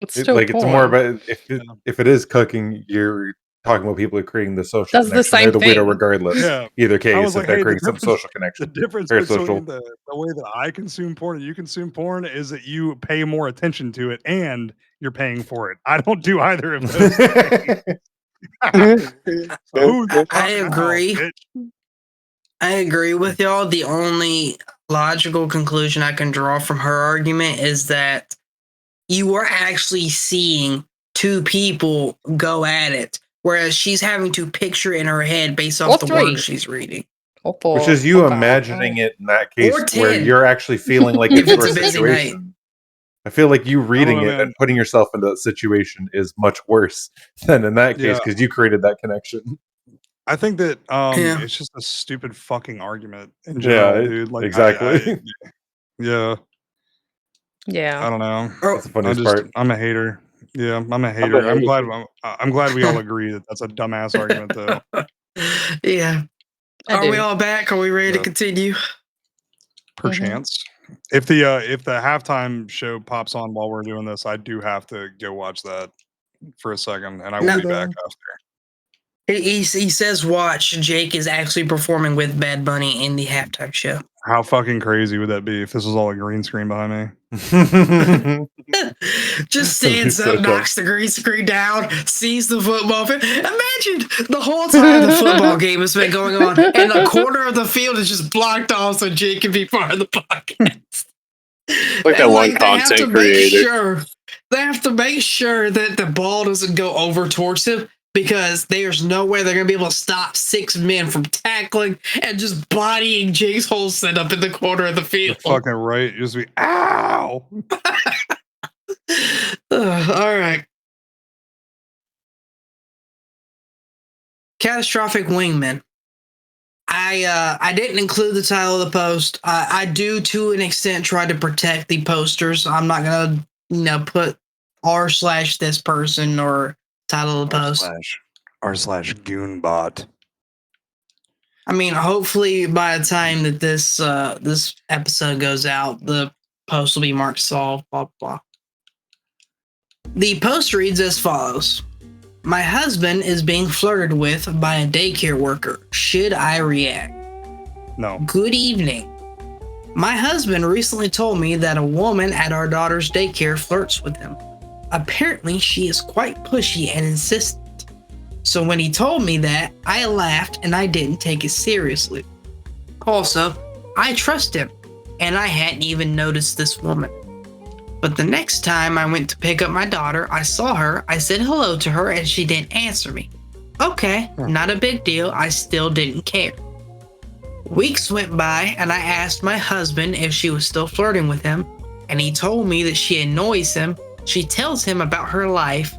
It's still porn. It's more about if it is cooking, you're talking about people who are creating the social Does connection. the same They're the widow thing. regardless. Yeah. Either I case, was if like, they're hey, creating some social connection. The difference between the way that I consume porn and you consume porn is that you pay more attention to it and you're paying for it. I don't do either of those things. I agree. I agree with y'all. The only logical conclusion I can draw from her argument is that you are actually seeing two people go at it, whereas she's having to picture in her head based off the words she's reading. Which is you imagining it in that case where you're actually feeling like it's your situation. I feel like you reading it and putting yourself into that situation is much worse than in that case because you created that connection. I think that it's just a stupid fucking argument in general, dude. Like exactly. Yeah. I don't know. That's the funniest part. I'm a hater. Yeah, I'm a hater. I'm glad we all agree that that's a dumbass argument, though. Yeah. Are we all back? Are we ready to continue? Perchance. If the halftime show pops on while we're doing this, I do have to go watch that for a second, and I will be back after. He says watch. Jake is actually performing with Bad Bunny in the halftime show. How fucking crazy would that be if this was all a green screen behind me? Just stands So up, knocks the green screen down, sees the football field. Imagine the whole time the football game has been going on, and the corner of the field is just blocked off so Jake can be part of the podcast. Like that one content creator. They have to make sure that the ball doesn't go over towards him, because there's no way they're going to be able to stop 6 men from tackling and just bodying Jake's whole setup in the corner of the field. You're fucking right. Just be, ow! All right. Catastrophic Wingmen. I didn't include the title of the post. I do, to an extent, try to protect the posters. I'm not going to, put r/this person or title of the post. r/goonbot. I mean, hopefully by the time that this episode goes out, the post will be marked solved, blah, blah. The post reads as follows. My husband is being flirted with by a daycare worker. Should I react? No. Good evening. My husband recently told me that a woman at our daughter's daycare flirts with him. Apparently, she is quite pushy and insistent. So when he told me that, I laughed and I didn't take it seriously. Also, I trust him, and I hadn't even noticed this woman. But the next time I went to pick up my daughter, I saw her, I said hello to her, and she didn't answer me. Okay, not a big deal, I still didn't care. Weeks went by, and I asked my husband if she was still flirting with him, and he told me that she annoys him. She tells him about her life.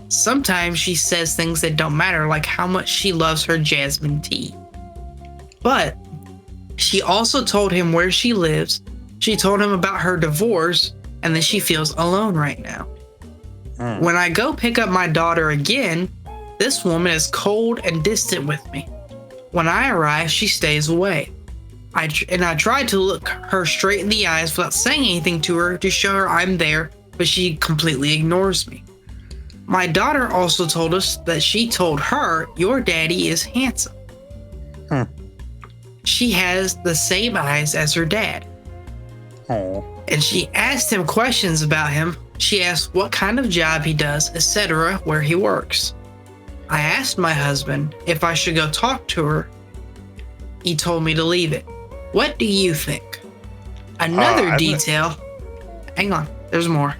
Sometimes she says things that don't matter, like how much she loves her jasmine tea. But she also told him where she lives. She told him about her divorce, and that she feels alone right now. When I go pick up my daughter again, this woman is cold and distant with me. When I arrive, she stays away. I tried to look her straight in the eyes without saying anything to her to show her I'm there, but she completely ignores me. My daughter also told us that she told her, your daddy is handsome. She has the same eyes as her dad. And she asked him questions about him. She asked what kind of job he does, etc., where he works. I asked my husband if I should go talk to her. He told me to leave it. What do you think? Another detail. Hang on, there's more.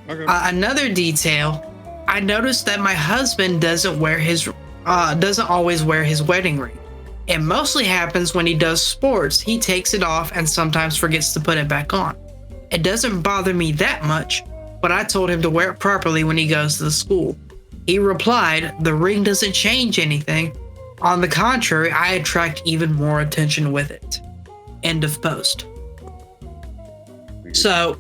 Okay. Another detail. I noticed that my husband doesn't always wear his wedding ring. It mostly happens when he does sports. He takes it off and sometimes forgets to put it back on. It doesn't bother me that much, but I told him to wear it properly when he goes to the school. He replied, the ring doesn't change anything. On the contrary, I attract even more attention with it. End of post. So,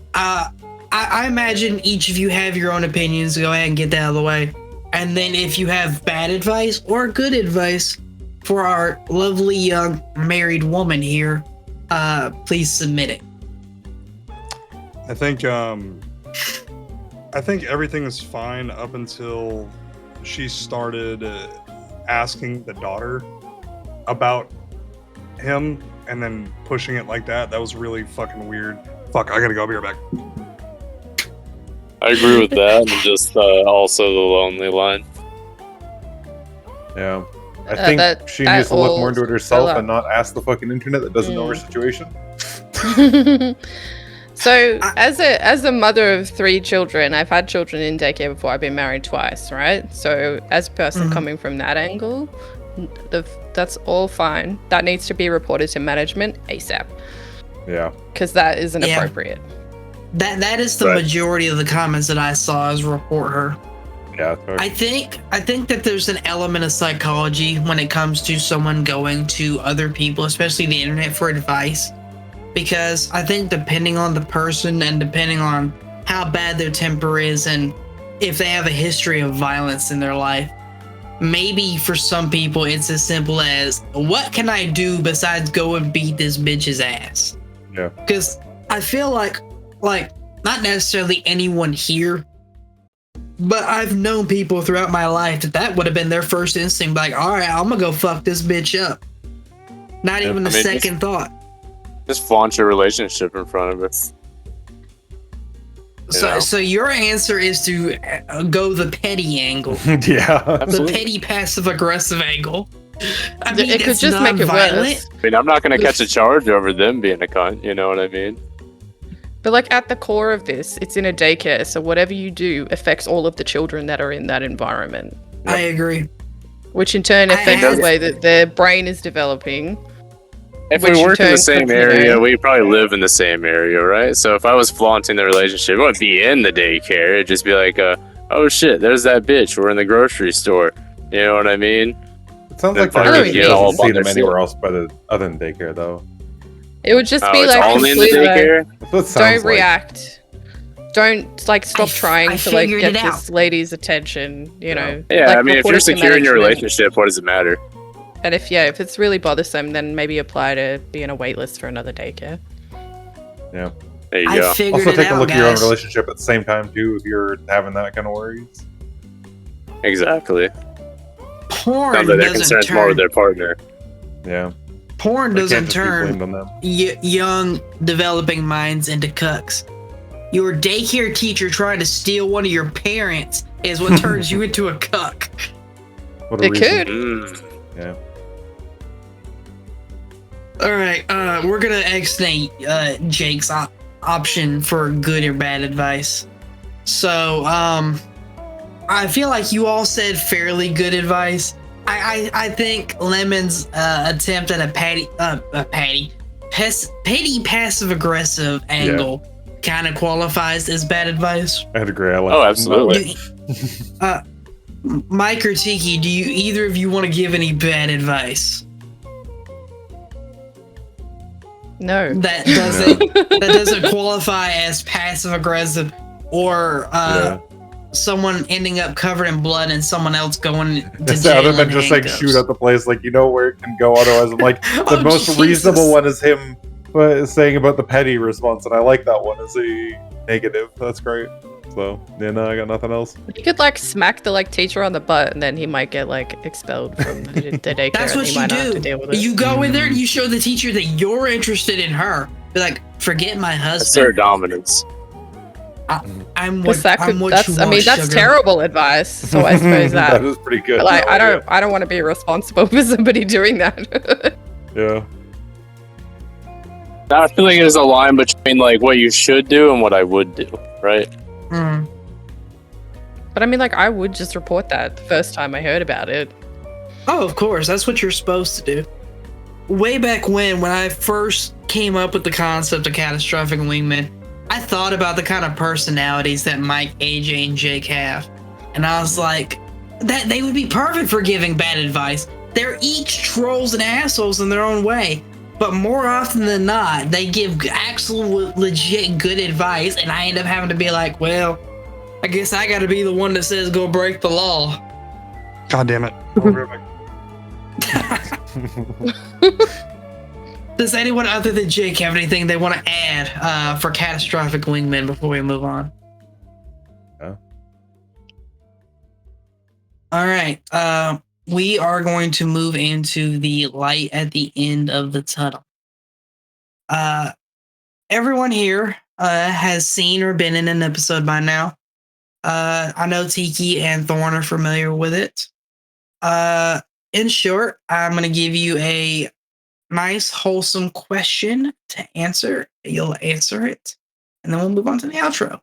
I imagine each of you have your own opinions. Go ahead and get that out of the way. And then if you have bad advice or good advice for our lovely young married woman here, please submit it. I think everything is fine up until she started asking the daughter about him and then pushing it like that. That was really fucking weird. Fuck, I gotta go. I'll be right back. I agree with that, and just also the lonely line. Yeah. I think she needs to look more into it herself and not ask the fucking internet that doesn't know her situation. So, as a mother of 3 children, I've had children in daycare before. I've been married twice, right? So, as a person coming from that angle, that's all fine. That needs to be reported to management ASAP. Yeah. Because that isn't appropriate. That is the majority of the comments that I saw is report her. Yeah. I think that there's an element of psychology when it comes to someone going to other people, especially the internet, for advice. Because I think depending on the person and depending on how bad their temper is and if they have a history of violence in their life, maybe for some people it's as simple as, what can I do besides go and beat this bitch's ass? Yeah. Because I feel like not necessarily anyone here, but I've known people throughout my life that would have been their first instinct, like, all right, I'm gonna go fuck this bitch up. Not even a second thought. Just flaunt your relationship in front of us. So your answer is to go the petty angle. Yeah. The petty passive aggressive angle. I mean, it could just make it worse. I mean, I'm not going to catch a charge over them being a cunt, you know what I mean? But like at the core of this, it's in a daycare, so whatever you do affects all of the children that are in that environment. I agree. Which in turn affects the way that their brain is developing. If we work in the same area, we probably live in the same area, right? So if I was flaunting the relationship, it wouldn't be in the daycare. It'd just be like, oh shit, there's that bitch. We're in the grocery store. You know what I mean? It sounds like I they don't don't see them anywhere else but other than daycare, though. It would just be like only in the daycare? Don't react. Don't like stop trying to like get this lady's attention, you know. Yeah, like, I mean, if you're secure in your relationship, what does it matter? And if it's really bothersome, then maybe apply to be in a wait list for another daycare. Yeah. There you go. Also take a look at your own relationship at the same time too if you're having that kind of worries. Exactly. Porn sounds like they're concerned more with their partner. Yeah. Porn doesn't turn young developing minds into cucks. Your daycare teacher trying to steal one of your parents is what turns you into a cuck. It could. Yeah. All right, we're gonna extend Jake's option for good or bad advice. So, I feel like you all said fairly good advice. I think Lemon's attempt at a petty passive aggressive angle kind of qualifies as bad advice. I'd agree. Absolutely. Mike or Tiki, do you either of you want to give any bad advice? No. That doesn't qualify as passive aggressive or someone ending up covered in blood and someone else going to jail. Other than just like shoot at the place, like you know where it can go. Otherwise, I'm like the most reasonable one is him saying about the petty response, and I like that one as a negative. That's great. So yeah, no, I got nothing else. You could like smack the like teacher on the butt, and then he might get like expelled from the daycare. That's what you do. You go in there and you show the teacher that you're interested in her. Be like, forget my husband. That's their dominance. I'm what you want, I mean, that's sugar. Terrible advice. So I suppose that is pretty good. But, like, I don't want to be responsible for somebody doing that. Yeah. I feel like there's a line between like what you should do and what I would do, right? Mm. But I mean, like, I would just report that the first time I heard about it. Oh, of course. That's what you're supposed to do. Way back when I first came up with the concept of Catastrophic Wingmen, I thought about the kind of personalities that Mike, AJ, and Jake have. And I was like, that they would be perfect for giving bad advice. They're each trolls and assholes in their own way. But more often than not, they give actual legit good advice, and I end up having to be like, well, I guess I gotta be the one that says go break the law. God damn it. Does anyone other than Jake have anything they want to add for Catastrophic Wingmen before we move on? No. All right. We are going to move into the light at the end of the tunnel. Everyone here has seen or been in an episode by now. I know Tiki and Thorn are familiar with it. In short, I'm going to give you a nice, wholesome question to answer. You'll answer it, and then we'll move on to the outro.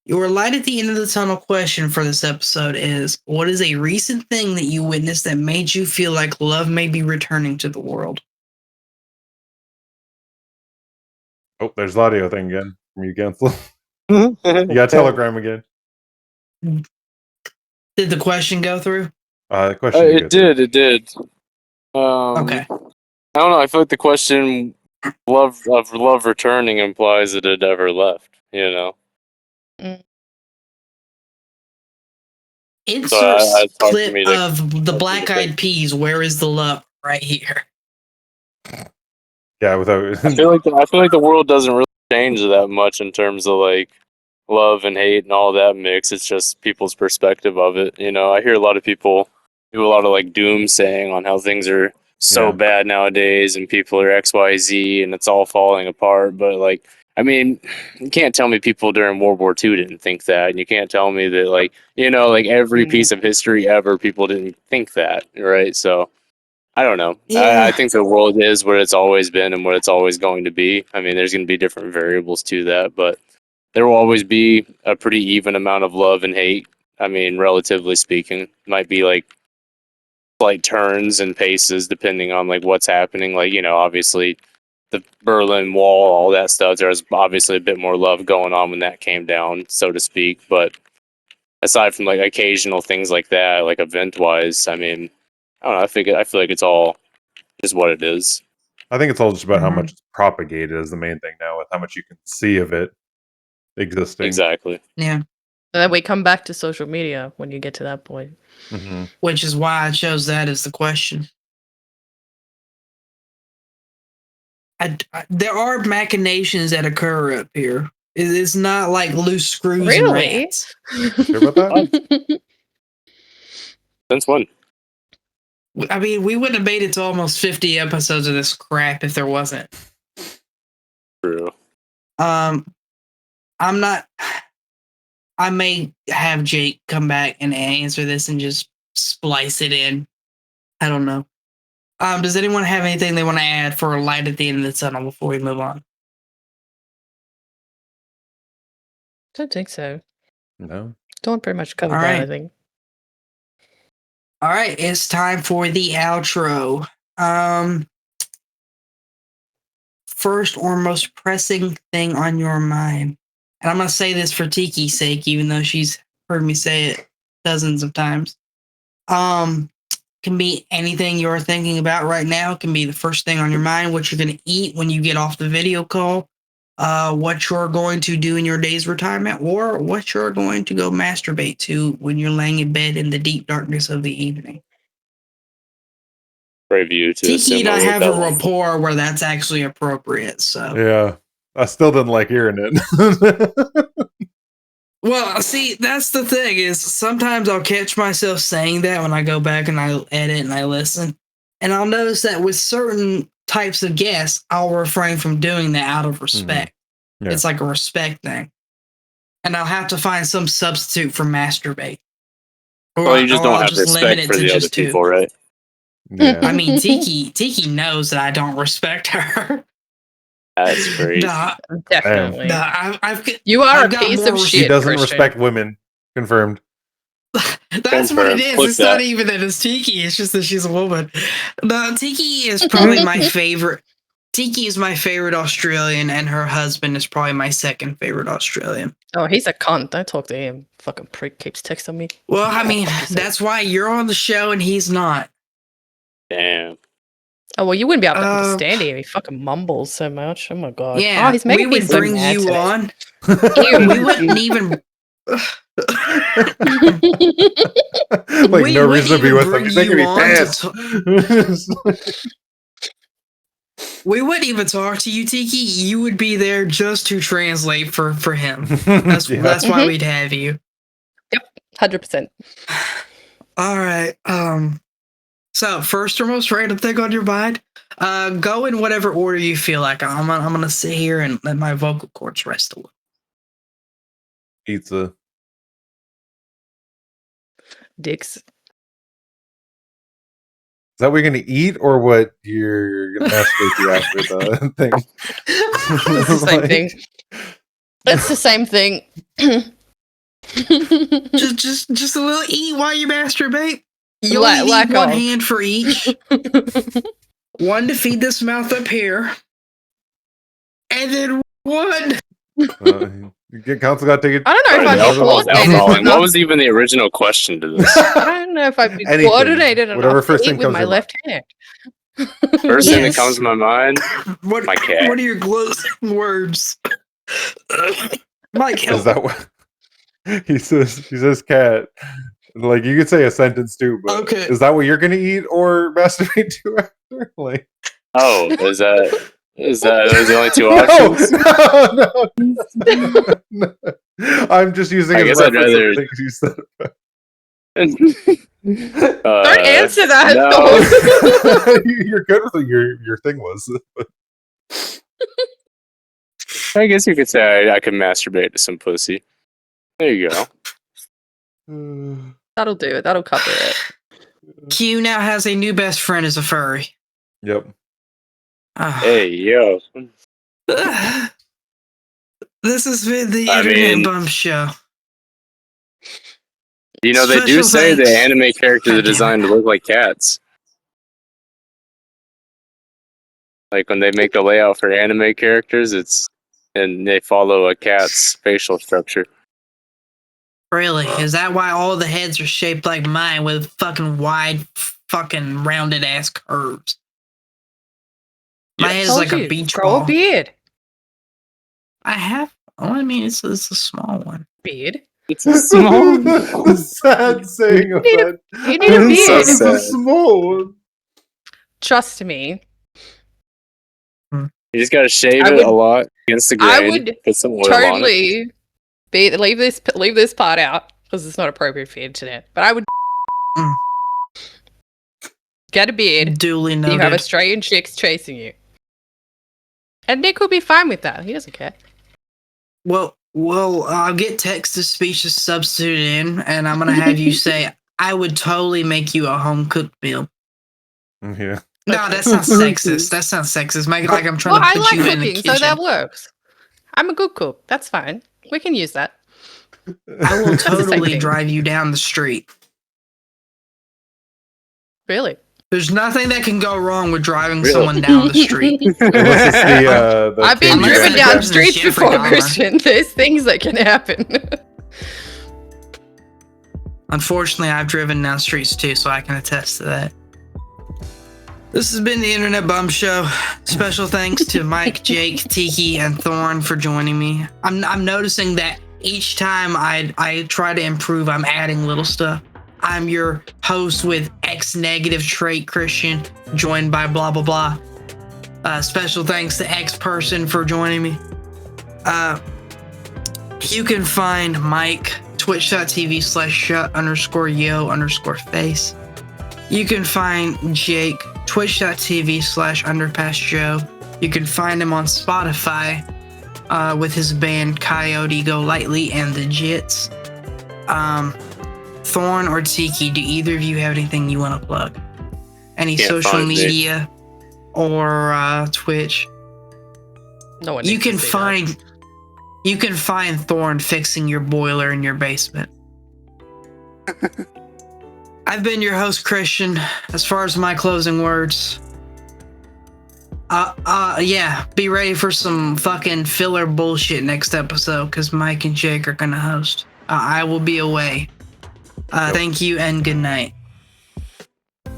Your light at the end of the tunnel question for this episode is, what is a recent thing that you witnessed that made you feel like love may be returning to the world? Oh, there's the audio thing again from you, Cancel. You got Telegram again. Did the question go through? The question. It did. Okay. I don't know. I feel like the question love returning implies that it ever left, you know? Insert clip of the Black Eyed Peas, Where is the Love? Right here. Yeah, without I feel like the world doesn't really change that much in terms of like love and hate and all that mix. It's just people's perspective of it. You know, I hear a lot of people do a lot of like doom saying on how things are so bad nowadays, and people are XYZ, and it's all falling apart. But like, I mean, you can't tell me people during World War II didn't think that, and you can't tell me that like like every piece of history ever, people didn't think that, right? So I don't know. I think the world is what it's always been and what it's always going to be. I mean, there's going to be different variables to that, but there will always be a pretty even amount of love and hate. I mean, relatively speaking, might be like slight turns and paces depending on like what's happening. Like, obviously the Berlin Wall, all that stuff, there was obviously a bit more love going on when that came down, so to speak. But aside from like occasional things like that, like event wise, I mean, I don't know. I feel like it's all just what it is. I think it's all just about how much it's propagated is the main thing now, with how much you can see of it existing. Exactly. Yeah. And then we come back to social media when you get to that point. Mm-hmm. Which is why I chose that as the question. There are machinations that occur up here. It's not like loose screws and rats. Sure about that? Since when? I mean, we wouldn't have made it to almost 50 episodes of this crap if there wasn't. True. I'm not. I may have Jake come back and answer this and just splice it in. I don't know. Does anyone have anything they want to add for a light at the end of the tunnel before we move on? Don't think so. No. Don't pretty much cover All that, right. I think. All right, it's time for the outro. First or most pressing thing on your mind. And I'm going to say this for Tiki's sake, even though she's heard me say it dozens of times. Can be anything you're thinking about right now. Can be the first thing on your mind, what you're going to eat when you get off the video call, what you're going to do in your day's retirement, or what you're going to go masturbate to when you're laying in bed in the deep darkness of the evening. Brave you to Tiki and I have that a rapport where that's actually appropriate. So yeah, I still didn't like hearing it. Well, see, that's the thing is sometimes I'll catch myself saying that when I go back and I edit and I listen. And I'll notice that with certain types of guests, I'll refrain from doing that out of respect. Mm-hmm. Yeah. It's like a respect thing. And I'll have to find some substitute for masturbate. Well, you just don't have respect for the other people, right? Yeah. I mean, Tiki knows that I don't respect her. That's crazy. Definitely. You are a piece of shit. He doesn't Christian. respect women. Confirmed. That's what it is. It's not even that it's Tiki. It's just that she's a woman. No, Tiki is probably my favorite. Tiki is my favorite Australian, and her husband is probably my second favorite Australian. Oh, he's a cunt. Don't talk to him. Fucking prick keeps texting me. Well, I mean, that's why you're on the show and he's not. Damn. Oh, well, you wouldn't be able to understand him. He fucking mumbles so much. Oh my god. Yeah, oh, he's making we would me so bring mad you today. on. We wouldn't even. Like no reason to be with them. They can be pants. We wouldn't even talk to you, Tiki. You would be there just to translate for him. That's why we'd have you. Yep, 100%. All right. So first or most random thing on your mind, go in whatever order you feel like. I'm gonna sit here and let my vocal cords rest a little. Pizza. Dicks. Is that what you're gonna eat, or what you're gonna masturbate to after the thing? It's the same thing. It's the same thing. just a little eat while you masturbate. You only need one hand for each. One to feed this mouth up here, and then one. Council got to take it. I don't know if I'd be coordinated. What was even the original question to this? I don't know if I'd be coordinated enough to eat with my left hand. First thing that comes to my mind, my cat. What are your closing words? Mike, help. Is that what he says? He says cat. Like you could say a sentence too, but okay. Is that what you're gonna eat or masturbate to after? Like, oh, is that those the only two options? No. I'm just using. I guess I'd rather. Don't answer that. No. You're good with what your thing was. I guess you could say I can masturbate to some pussy. There you go. That'll do it. That'll cover it. Q now has a new best friend as a furry. Yep. Hey, yo. This has been the I Internet mean- Bump Show. You know, they do Special say the thanks. anime characters God are damn designed it. to look like cats. Like when they make a layout for anime characters, and they follow a cat's facial structure. Really? Is that why all the heads are shaped like mine with fucking wide, fucking rounded ass curves? My head is like a beach Grow ball. a beard. I have. Oh, I mean, it's a small one. Beard. It's a small. The sad saying of that. You need a It's so beard. It's a sad. small one. Trust me. You just gotta shave I it would- a lot against the grain. I would put some oil on it. totally leave this part out because it's not appropriate for the internet. But I would Mm. get a beard. Duly You have noted. Australian chicks chasing you, and Nick will be fine with that. He doesn't care. Well, I'll get text to speech to substitute in, and I'm gonna have you say, "I would totally make you a home cooked meal." Yeah. No, that sounds sexist. That sounds sexist. Make it like I'm trying Well, to I put like you in the cooking, kitchen. so that works. I'm a good cook. That's fine. We can use that. I will the same totally thing. drive you down the street. Really? There's nothing that can go wrong with driving Really? someone down the street. Unless it's the I've been KMJ. driven that down person is streets Jeffrey before, Dahmer. Christian. There's things that can happen. Unfortunately, I've driven down streets too, so I can attest to that. This has been the Internet Bum Show. Special thanks to Mike, Jake, Tiki, and Thorn for joining me. I'm noticing that each time I try to improve, I'm adding little stuff. I'm your host with X negative trait, Christian, joined by blah blah blah. Special thanks to X person for joining me. You can find Mike twitch.tv/shut_yo_face. You can find Jake twitch.tv/underpassjoe. You can find him on Spotify with his band Coyote Go Lightly and the Jits. Thorn or Tiki, do either of you have anything you want to plug? Any Can't social find me. media or Twitch? No one. You needs to can see that. find Thorn fixing your boiler in your basement. I've been your host, Christian. As far as my closing words, yeah, be ready for some fucking filler bullshit next episode because Mike and Jake are gonna host. I will be away. Thank you and good night. All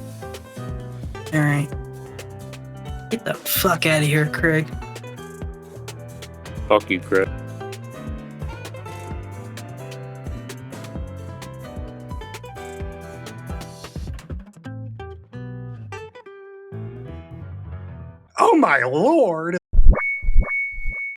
right, get the fuck out of here, Craig. Fuck you, Chris. Oh my lord.